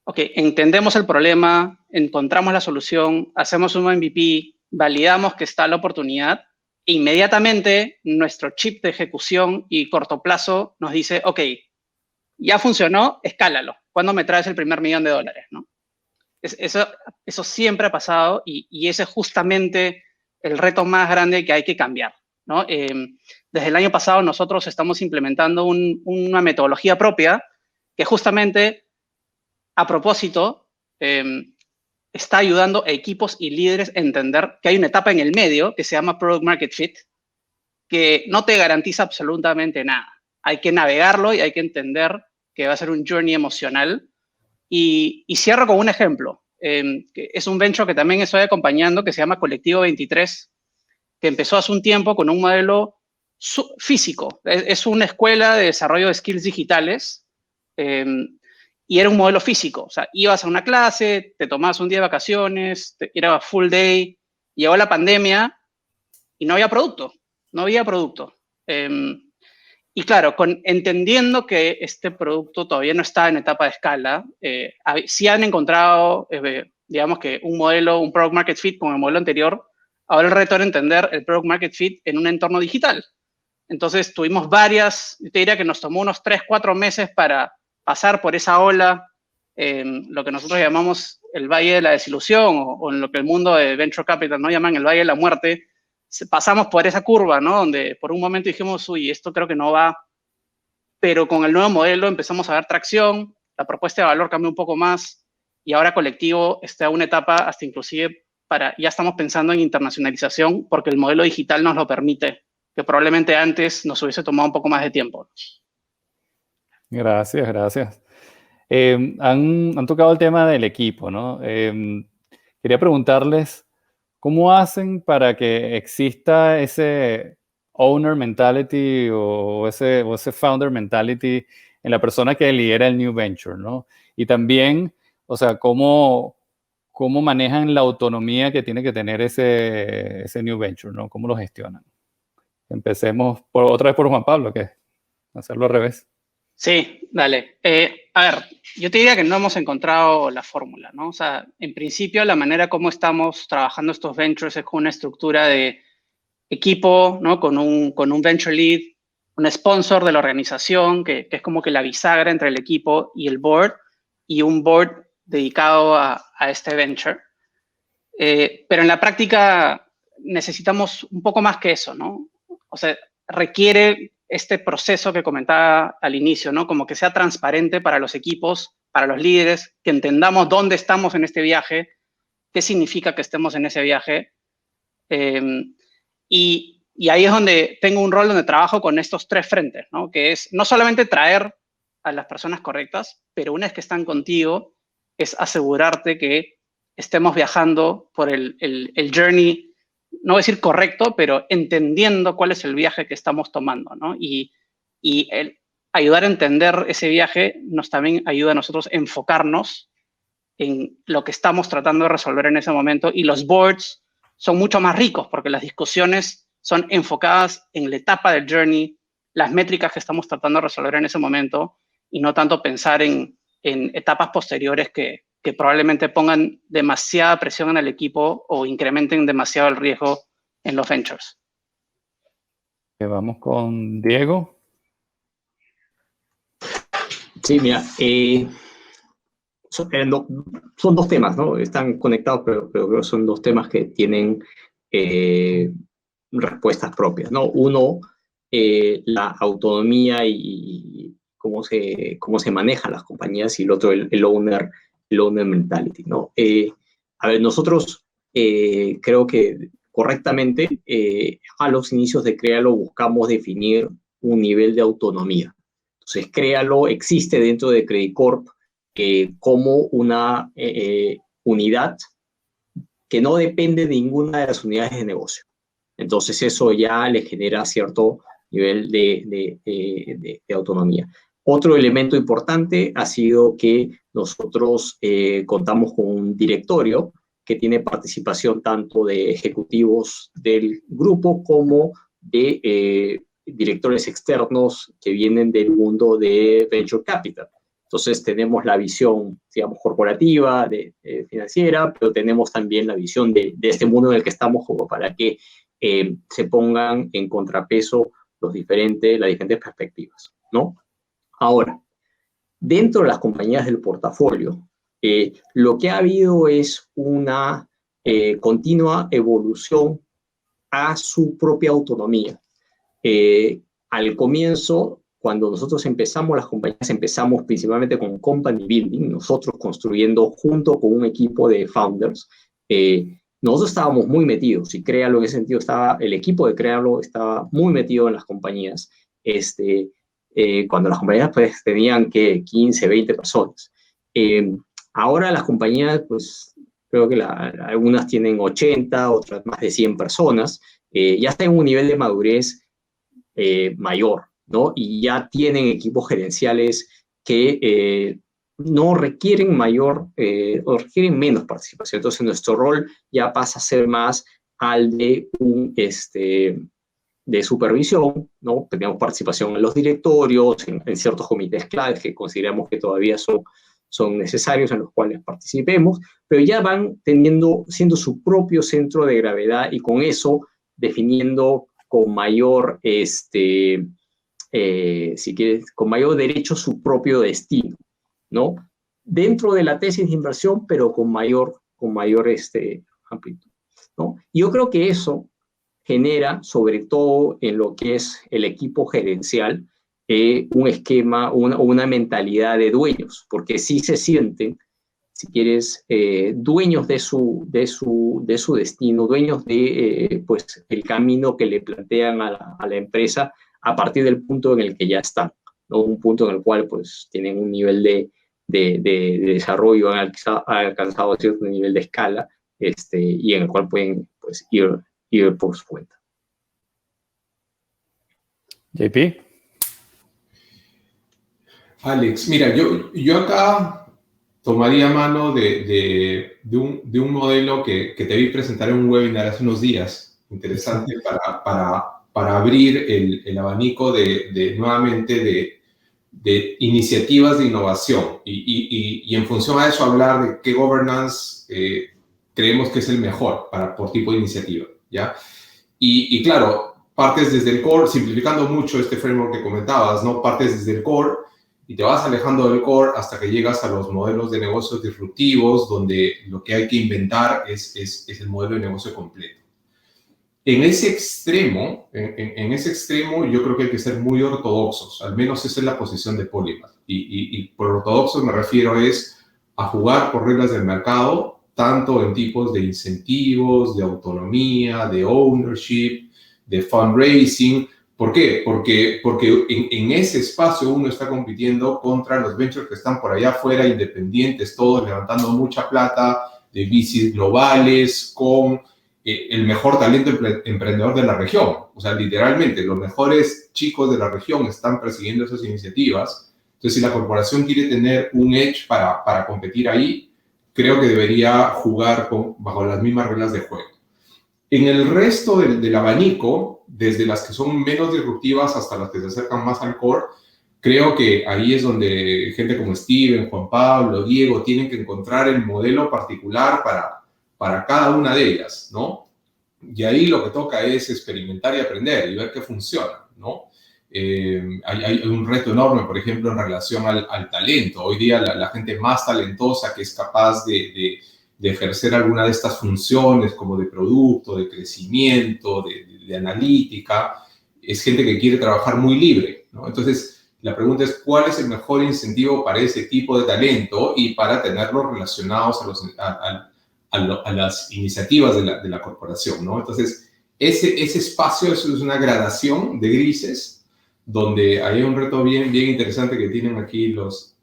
ok, entendemos el problema, encontramos la solución, hacemos un MVP, validamos que está la oportunidad, e inmediatamente nuestro chip de ejecución y corto plazo nos dice, ok, ya funcionó, escálalo. ¿Cuándo me traes el primer $1.000.000, no? Eso siempre ha pasado y ese es justamente el reto más grande que hay que cambiar, ¿no? Desde el año pasado nosotros estamos implementando una metodología propia que justamente, a propósito, está ayudando a equipos y líderes a entender que hay una etapa en el medio que se llama Product Market Fit, que no te garantiza absolutamente nada. Hay que navegarlo y hay que entender que va a ser un journey emocional. Y cierro con un ejemplo, que es un venture que también estoy acompañando, que se llama Colectivo 23, que empezó hace un tiempo con un modelo físico. Es una escuela de desarrollo de skills digitales y era un modelo físico. O sea, ibas a una clase, te tomabas un día de vacaciones, era full day, llegó la pandemia y no había producto. No había producto. Y claro, entendiendo que este producto todavía no está en etapa de escala, sí han encontrado, digamos que un modelo, un product market fit con el modelo anterior. Ahora el reto era entender el product market fit en un entorno digital. Entonces tuvimos yo te diría que nos tomó unos 3-4 meses para pasar por esa ola, lo que nosotros llamamos el valle de la desilusión, o en lo que el mundo de Venture Capital no llaman el valle de la muerte. Pasamos por esa curva, ¿no? Donde por un momento dijimos, uy, esto creo que no va, pero con el nuevo modelo empezamos a dar tracción, la propuesta de valor cambió un poco más y ahora Colectivo está en una etapa hasta inclusive ya estamos pensando en internacionalización porque el modelo digital nos lo permite, que probablemente antes nos hubiese tomado un poco más de tiempo. Gracias, gracias. Han tocado el tema del equipo, ¿no? Quería preguntarles, ¿cómo hacen para que exista ese owner mentality o ese founder mentality en la persona que lidera el new venture, ¿no? Y también, o sea, ¿cómo manejan la autonomía que tiene que tener ese new venture, ¿no? ¿Cómo lo gestionan? Empecemos otra vez por Juan Pablo, que hacerlo al revés. Sí, dale. A ver, yo te diría que no hemos encontrado la fórmula, ¿no? O sea, en principio la manera como estamos trabajando estos ventures es con una estructura de equipo, ¿no? Con un venture lead, un sponsor de la organización, que es como que la bisagra entre el equipo y el board, y un board dedicado a este venture. Pero en la práctica necesitamos un poco más que eso, ¿no? O sea, requiere este proceso que comentaba al inicio, ¿no? Como que sea transparente para los equipos, para los líderes, que entendamos dónde estamos en este viaje, qué significa que estemos en ese viaje. Y ahí es donde tengo un rol donde trabajo con estos 3 frentes, ¿no? Que es no solamente traer a las personas correctas, pero una vez que están contigo, es asegurarte que estemos viajando por el journey, no voy a decir correcto, pero entendiendo cuál es el viaje que estamos tomando, ¿no? Y el ayudar a entender ese viaje nos también ayuda a nosotros a enfocarnos en lo que estamos tratando de resolver en ese momento. Y los boards son mucho más ricos porque las discusiones son enfocadas en la etapa del journey, las métricas que estamos tratando de resolver en ese momento y no tanto pensar en etapas posteriores que probablemente pongan demasiada presión en el equipo o incrementen demasiado el riesgo en los ventures. Vamos con Diego. Sí, mira, son 2 temas, ¿no? Están conectados, pero creo que son 2 temas que tienen respuestas propias, ¿no? Uno, la autonomía y cómo se manejan las compañías, y el otro, el owner mentality, ¿no? A ver, nosotros creo que correctamente a los inicios de Créalo buscamos definir un nivel de autonomía. Entonces, Créalo existe dentro de Credit Corp como una unidad que no depende de ninguna de las unidades de negocio. Entonces, eso ya le genera cierto nivel de autonomía. Otro elemento importante ha sido que nosotros contamos con un directorio que tiene participación tanto de ejecutivos del grupo como de directores externos que vienen del mundo de Venture Capital. Entonces tenemos la visión, digamos, corporativa, financiera, pero tenemos también la visión de este mundo en el que estamos como para que se pongan en contrapeso las diferentes perspectivas, ¿no? Ahora, dentro de las compañías del portafolio, lo que ha habido es una continua evolución a su propia autonomía. Al comienzo, cuando nosotros empezamos, las compañías empezamos principalmente con company building, nosotros construyendo junto con un equipo de founders. Nosotros estábamos muy metidos, y Créalo en ese sentido el equipo de Créalo estaba muy metido en las compañías, cuando las compañías pues tenían que 15, 20 personas. Ahora las compañías, pues creo que algunas tienen 80, otras más de 100 personas, ya están en un nivel de madurez mayor, ¿no? Y ya tienen equipos gerenciales que no requieren o requieren menos participación. Entonces nuestro rol ya pasa a ser más al de de supervisión, ¿no? Tenemos participación en los directorios, en ciertos comités claves que consideramos que todavía son necesarios en los cuales participemos, pero ya van siendo su propio centro de gravedad y con eso definiendo con mayor, si quieres, con mayor derecho su propio destino, ¿no? Dentro de la tesis de inversión, pero con mayor amplitud, ¿no? Yo creo que eso genera, sobre todo en lo que es el equipo gerencial, un esquema, una mentalidad de dueños, porque sí se sienten, si quieres, dueños de su destino, dueños de pues, el camino que le plantean a la empresa a partir del punto en el que ya están, ¿no? Un punto en el cual pues, tienen un nivel de desarrollo, han alcanzado cierto nivel de escala, y en el cual pueden pues, ir por su cuenta. JP. Alex, mira, yo acá tomaría mano de un modelo que te vi presentar en un webinar hace unos días, interesante para abrir el abanico nuevamente de iniciativas de innovación y en función a eso hablar de qué governance creemos que es el mejor por tipo de iniciativa, ¿ya? Y claro, partes desde el core, simplificando mucho este framework que comentabas, ¿no? Partes desde el core y te vas alejando del core hasta que llegas a los modelos de negocios disruptivos, donde lo que hay que inventar es el modelo de negocio completo. En ese extremo, yo creo que hay que ser muy ortodoxos, al menos esa es la posición de Polymath. Y por ortodoxos me refiero a jugar por reglas del mercado, tanto en tipos de incentivos, de autonomía, de ownership, de fundraising. ¿Por qué? Porque en ese espacio uno está compitiendo contra los ventures que están por allá afuera, independientes, todos levantando mucha plata, de VCs globales, con el mejor talento emprendedor de la región. O sea, literalmente, los mejores chicos de la región están persiguiendo esas iniciativas. Entonces, si la corporación quiere tener un edge para competir ahí, creo que debería jugar bajo las mismas reglas de juego. En el resto del abanico, desde las que son menos disruptivas hasta las que se acercan más al core, creo que ahí es donde gente como Steven, Juan Pablo, Diego, tienen que encontrar el modelo particular para cada una de ellas, ¿no? Y ahí lo que toca es experimentar y aprender y ver qué funciona, ¿no? Hay un reto enorme, por ejemplo, en relación al talento. Hoy día la gente más talentosa que es capaz de ejercer alguna de estas funciones como de producto, de crecimiento, de analítica, es gente que quiere trabajar muy libre, ¿no? Entonces, la pregunta es, ¿cuál es el mejor incentivo para ese tipo de talento y para tenerlos relacionados a las iniciativas de la corporación, ¿no? Entonces, ese espacio es una gradación de grises donde hay un reto bien interesante que tienen aquí los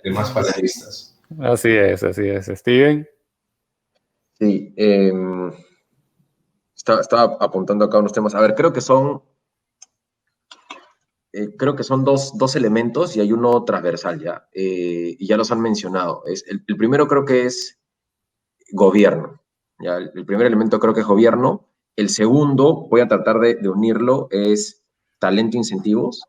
demás panelistas. Así es. Steven. Sí, estaba apuntando acá unos temas. A ver, creo que son creo que son dos elementos y hay uno transversal ya, y ya los han mencionado. El primero creo que es gobierno. ¿Ya? El primer elemento creo que es gobierno. El segundo, voy a tratar de unirlo, es talento e incentivos.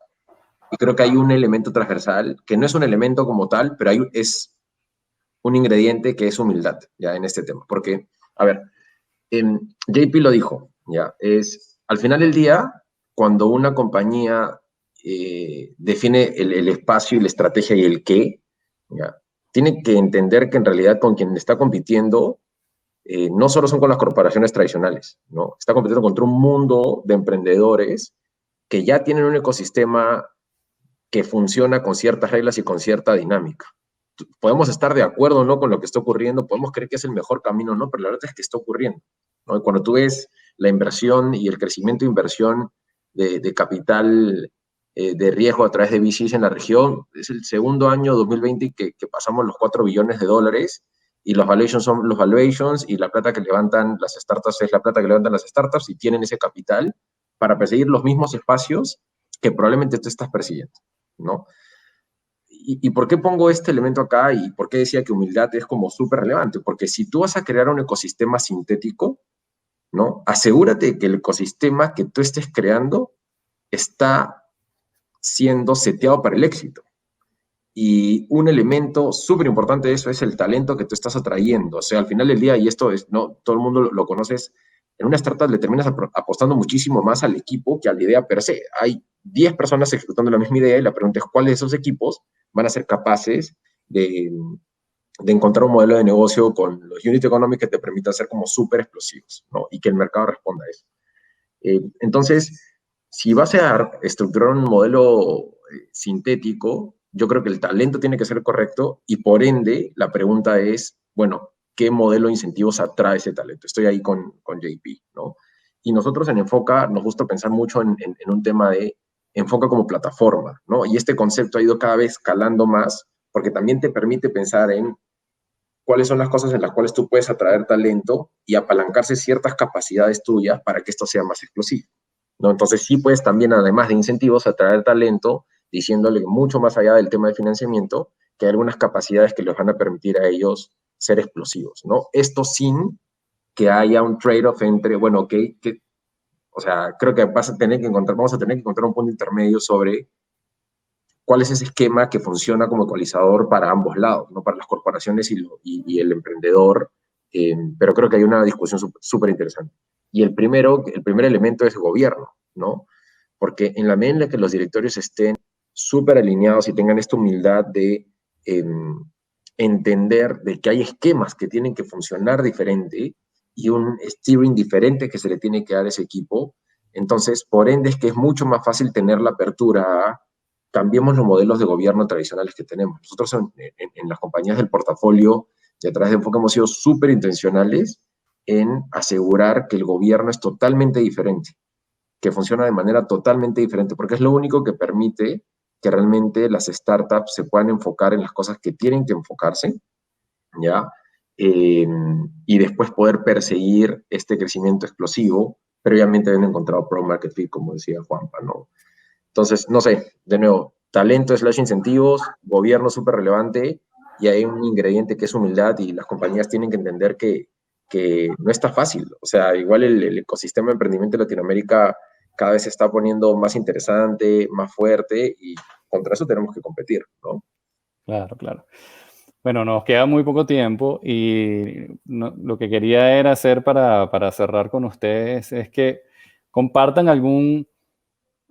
Y creo que hay un elemento transversal, que no es un elemento como tal, pero es un ingrediente que es humildad, ya, en este tema. Porque, a ver, JP lo dijo, ya, al final del día, cuando una compañía define el espacio y la estrategia y el qué, ya, tiene que entender que en realidad con quien está compitiendo no solo son con las corporaciones tradicionales, ¿no? Está compitiendo contra un mundo de emprendedores que ya tienen un ecosistema que funciona con ciertas reglas y con cierta dinámica. Podemos estar de acuerdo o no con lo que está ocurriendo, podemos creer que es el mejor camino, ¿no? Pero la verdad es que está ocurriendo, ¿no? Y cuando tú ves la inversión y el crecimiento de inversión de capital de riesgo a través de VCs en la región, es el segundo año 2020 que pasamos los $4 billones y los valuations son los valuations y la plata que levantan las startups es la plata que levantan las startups y tienen ese capital para perseguir los mismos espacios que probablemente tú estás persiguiendo, ¿no? ¿Y por qué pongo este elemento acá y por qué decía que humildad es como súper relevante? Porque si tú vas a crear un ecosistema sintético, ¿no? Asegúrate que el ecosistema que tú estés creando está siendo seteado para el éxito. Y un elemento súper importante de eso es el talento que tú estás atrayendo. O sea, al final del día, y esto es, no todo el mundo lo conoces, en una startup le terminas apostando muchísimo más al equipo que a la idea per se. Hay 10 personas ejecutando la misma idea y la pregunta es cuáles de esos equipos van a ser capaces de encontrar un modelo de negocio con los unit economics que te permitan ser como súper explosivos, ¿no? Y que el mercado responda a eso. Entonces, si vas a estructurar un modelo sintético, yo creo que el talento tiene que ser correcto y por ende la pregunta es, bueno, ¿qué modelo de incentivos atrae ese talento? Estoy ahí con JP, ¿no? Y nosotros en Enfoca nos gusta pensar mucho en un tema de Enfoca como plataforma, ¿no? Y este concepto ha ido cada vez escalando más porque también te permite pensar en cuáles son las cosas en las cuales tú puedes atraer talento y apalancarse ciertas capacidades tuyas para que esto sea más explosivo, ¿no? Entonces sí puedes también, además de incentivos, atraer talento diciéndole mucho más allá del tema de financiamiento, que hay algunas capacidades que les van a permitir a ellos ser explosivos, ¿no? Esto sin que haya un trade-off entre, bueno, o sea, creo que vamos a tener que encontrar un punto intermedio sobre cuál es ese esquema que funciona como ecualizador para ambos lados, ¿no? Para las corporaciones y el emprendedor, pero creo que hay una discusión súper interesante. Y el primer elemento es gobierno, ¿no? Porque en la medida en la que los directorios estén súper alineados y tengan esta humildad de entender de que hay esquemas que tienen que funcionar diferente y un steering diferente que se le tiene que dar a ese equipo, entonces, por ende, es que es mucho más fácil tener la apertura a cambiemos los modelos de gobierno tradicionales que tenemos. Nosotros en las compañías del portafolio y a través de Enfoque hemos sido súper intencionales en asegurar que el gobierno es totalmente diferente, que funciona de manera totalmente diferente, porque es lo único que permite que realmente las startups se puedan enfocar en las cosas que tienen que enfocarse, ¿ya? Y después poder perseguir este crecimiento explosivo, previamente habiendo encontrado Product Market Fit, como decía Juanpa, ¿no? Entonces, no sé, de nuevo, talento / incentivos, gobierno súper relevante, y hay un ingrediente que es humildad, y las compañías tienen que entender que no está fácil. O sea, igual el ecosistema de emprendimiento de Latinoamérica cada vez se está poniendo más interesante, más fuerte, y contra eso tenemos que competir, ¿no? Claro, claro. Bueno, nos queda muy poco tiempo y lo que quería era hacer para cerrar con ustedes es que compartan algún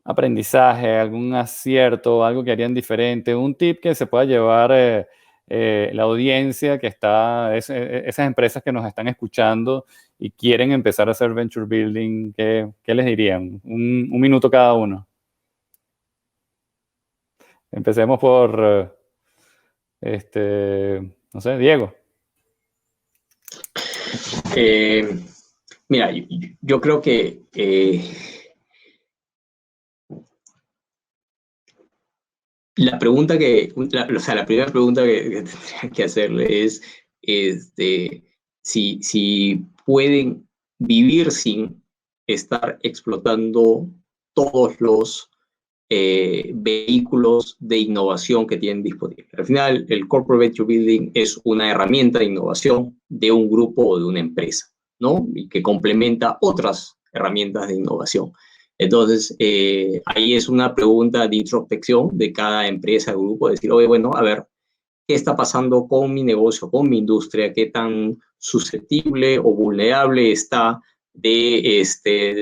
aprendizaje, algún acierto, algo que harían diferente, un tip que se pueda llevar la audiencia que está, esas empresas que nos están escuchando y quieren empezar a hacer venture building, ¿qué les dirían? Un minuto cada uno. Empecemos por, no sé, Diego. Mira, yo creo que la primera pregunta que tendría que hacerle es si pueden vivir sin estar explotando todos los vehículos de innovación que tienen disponibles. Al final, el Corporate Venture Building es una herramienta de innovación de un grupo o de una empresa, ¿no? Y que complementa otras herramientas de innovación. Entonces, ahí es una pregunta de introspección de cada empresa, grupo, decir, oye, bueno, a ver, ¿qué está pasando con mi negocio, con mi industria? ¿Qué tan susceptible o vulnerable está de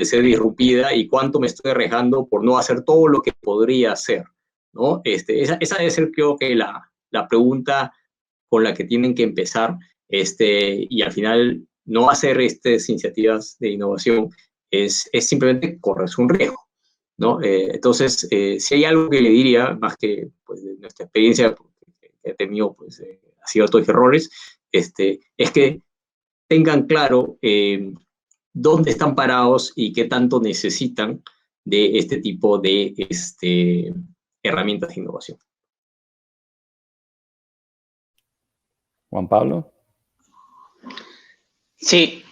ser disrumpida y cuánto me estoy arriesgando por no hacer todo lo que podría hacer, ¿no? Esa debe ser, creo que, la pregunta con la que tienen que empezar, y al final no hacer estas iniciativas de innovación es simplemente correrse un riesgo, ¿no? Entonces, si hay algo que le diría, más que pues, de nuestra experiencia que he tenido pues, aciertos y errores, es que tengan claro dónde están parados y qué tanto necesitan de este tipo de herramientas de innovación. Juan Pablo. Sí,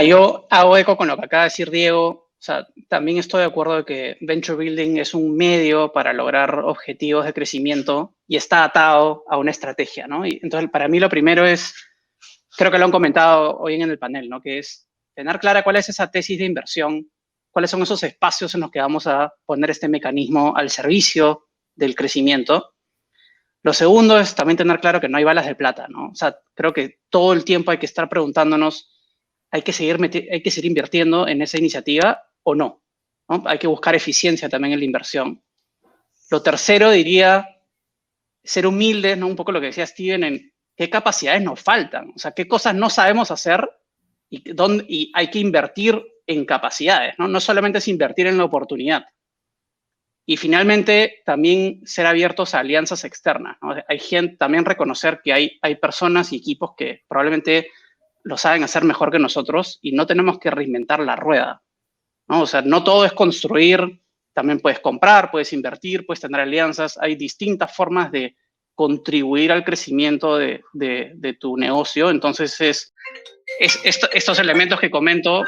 yo hago eco con lo que acaba de decir Diego. O sea, también estoy de acuerdo de que Venture Building es un medio para lograr objetivos de crecimiento y está atado a una estrategia, ¿no? Y entonces, para mí lo primero es, creo que lo han comentado hoy en el panel, ¿no? Que es tener clara cuál es esa tesis de inversión, cuáles son esos espacios en los que vamos a poner este mecanismo al servicio del crecimiento. Lo segundo es también tener claro que no hay balas de plata, ¿no? O sea, creo que todo el tiempo hay que estar preguntándonos, ¿hay que seguir invirtiendo en esa iniciativa o no? Hay que buscar eficiencia también en la inversión. Lo tercero, diría, ser humildes, ¿no? Un poco lo que decía Steven, en qué capacidades nos faltan, o sea, qué cosas no sabemos hacer y hay que invertir en capacidades, ¿no? No solamente es invertir en la oportunidad. Y finalmente, también ser abiertos a alianzas externas, ¿no? Hay gente, también reconocer que hay personas y equipos que probablemente lo saben hacer mejor que nosotros y no tenemos que reinventar la rueda, ¿no? O sea, no todo es construir, también puedes comprar, puedes invertir, puedes tener alianzas. Hay distintas formas de contribuir al crecimiento de tu negocio. Entonces, estos elementos que comento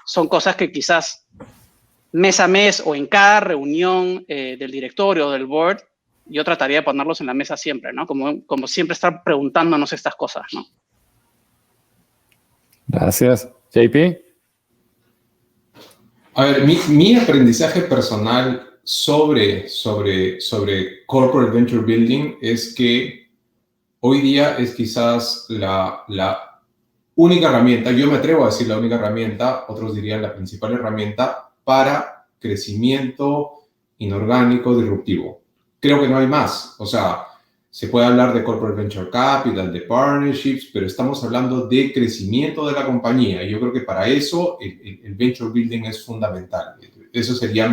son cosas que quizás mes a mes o en cada reunión del directorio o del board, yo trataría de ponerlos en la mesa siempre, ¿no? Como siempre estar preguntándonos estas cosas, ¿no? Gracias. JP. A ver, mi aprendizaje personal sobre Corporate Venture Building es que hoy día es quizás la única herramienta, yo me atrevo a decir la única herramienta, otros dirían la principal herramienta para crecimiento inorgánico disruptivo. Creo que no hay más. O sea, se puede hablar de Corporate Venture Capital, de partnerships, pero estamos hablando de crecimiento de la compañía. Y yo creo que para eso el Venture Building es fundamental. Eso sería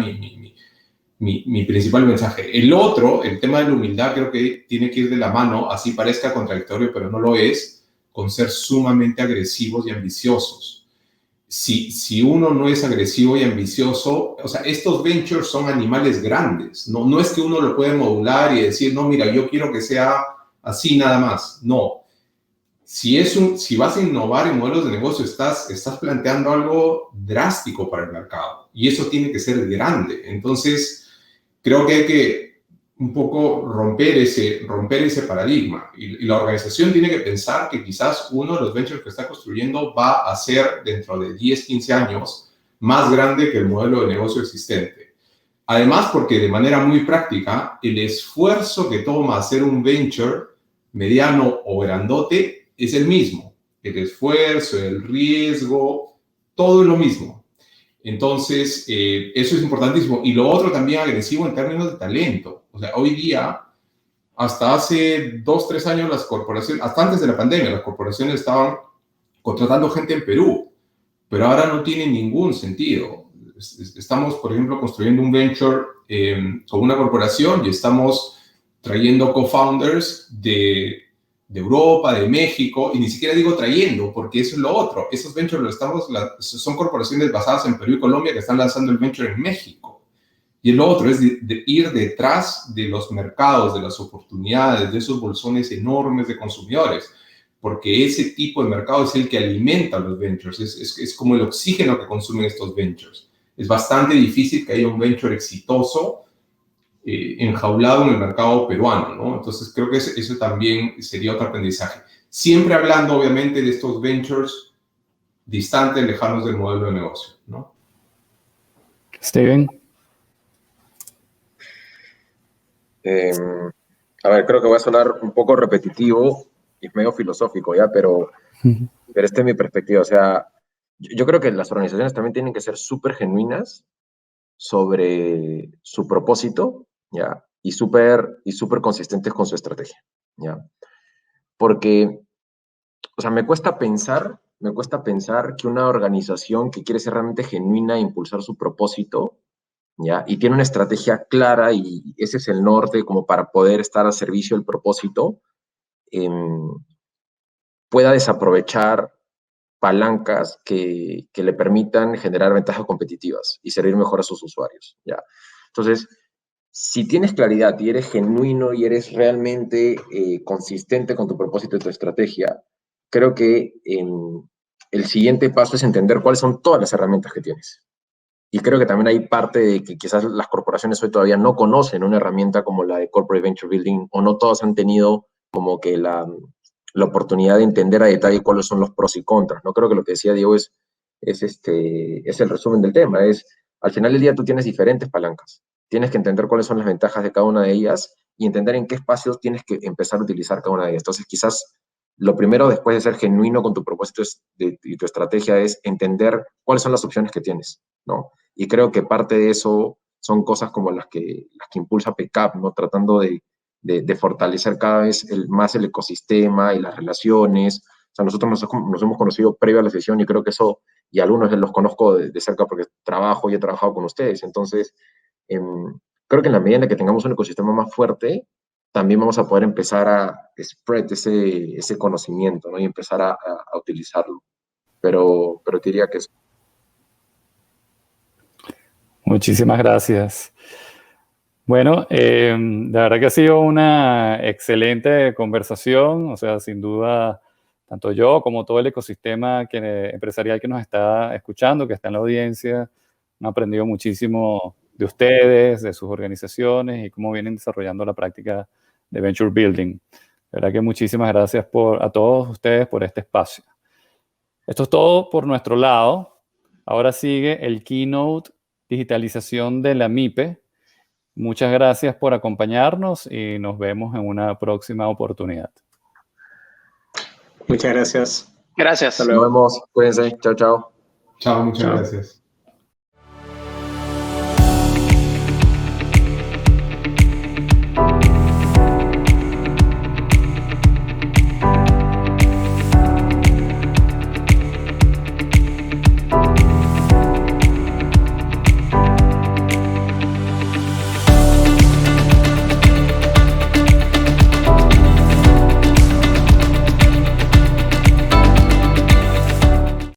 mi principal mensaje. El otro, el tema de la humildad, creo que tiene que ir de la mano, así parezca contradictorio, pero no lo es, con ser sumamente agresivos y ambiciosos. Si uno no es agresivo y ambicioso, o sea, estos ventures son animales grandes. No es que uno lo puede modular y decir, no, mira, yo quiero que sea así nada más. No. Si vas a innovar en modelos de negocio, estás planteando algo drástico para el mercado. Y eso tiene que ser grande. Entonces, creo que hay que un poco romper ese paradigma. Y la organización tiene que pensar que quizás uno de los ventures que está construyendo va a ser, dentro de 10, 15 años, más grande que el modelo de negocio existente. Además, porque de manera muy práctica, el esfuerzo que toma hacer un venture mediano o grandote es el mismo. El esfuerzo, el riesgo, todo es lo mismo. Entonces, eso es importantísimo. Y lo otro también agresivo en términos de talento. O sea, hoy día, hasta hace 2, 3 años, las corporaciones, hasta antes de la pandemia, las corporaciones estaban contratando gente en Perú, pero ahora no tiene ningún sentido. Estamos, por ejemplo, construyendo un venture con una corporación y estamos trayendo co-founders de Europa, de México, y ni siquiera digo trayendo, porque eso es lo otro. Esos ventures son corporaciones basadas en Perú y Colombia que están lanzando el venture en México. Y el otro es de ir detrás de los mercados, de las oportunidades, de esos bolsones enormes de consumidores, porque ese tipo de mercado es el que alimenta los ventures, es como el oxígeno que consumen estos ventures. es bastante difícil que haya un venture exitoso enjaulado en el mercado peruano, ¿no? Entonces creo que eso también sería otro aprendizaje. Siempre hablando, obviamente, de estos ventures distantes, lejanos del modelo de negocio, ¿no? Steven. A ver, creo que voy a sonar un poco repetitivo y medio filosófico, ¿ya? Pero esta es mi perspectiva. O sea, yo creo que las organizaciones también tienen que ser súper genuinas sobre su propósito, ¿ya? Y súper consistentes con su estrategia, ¿ya? Porque, o sea, me cuesta pensar que una organización que quiere ser realmente genuina e impulsar su propósito, ¿ya? Y tiene una estrategia clara y ese es el norte como para poder estar al servicio del propósito, pueda desaprovechar palancas que le permitan generar ventajas competitivas y servir mejor a sus usuarios, ¿ya? Entonces, si tienes claridad y eres genuino y eres realmente consistente con tu propósito y tu estrategia, creo que el siguiente paso es entender cuáles son todas las herramientas que tienes. Y creo que también hay parte de que quizás las corporaciones hoy todavía no conocen una herramienta como la de Corporate Venture Building, o no todas han tenido como que la oportunidad de entender a detalle cuáles son los pros y contras. No creo que lo que decía Diego es el resumen del tema. Al final del día tú tienes diferentes palancas. Tienes que entender cuáles son las ventajas de cada una de ellas y entender en qué espacios tienes que empezar a utilizar cada una de ellas. Entonces, quizás lo primero, después de ser genuino con tu propósito y tu estrategia, es entender cuáles son las opciones que tienes, ¿no? Y creo que parte de eso son cosas como las que impulsa PCAP, ¿no? Tratando de fortalecer cada vez más el ecosistema y las relaciones. O sea, nosotros nos hemos conocido previo a la sesión y creo que eso, y algunos los conozco de cerca porque trabajo y he trabajado con ustedes. Entonces, creo que en la medida en que tengamos un ecosistema más fuerte, también vamos a poder empezar a spread ese conocimiento, ¿no? Y empezar a utilizarlo. Pero te diría que eso. Muchísimas gracias. Bueno, la verdad que ha sido una excelente conversación. O sea, sin duda, tanto yo como todo el ecosistema empresarial que nos está escuchando, que está en la audiencia, han aprendido muchísimo de ustedes, de sus organizaciones y cómo vienen desarrollando la práctica de Venture Building. La verdad que muchísimas gracias a todos ustedes por este espacio. Esto es todo por nuestro lado. Ahora sigue el keynote Digitalización de la MIPE. Muchas gracias por acompañarnos y nos vemos en una próxima oportunidad. Muchas gracias. Gracias. Hasta luego. Nos vemos. Cuídense. Chao, chao. Chao, muchas Chao. gracias.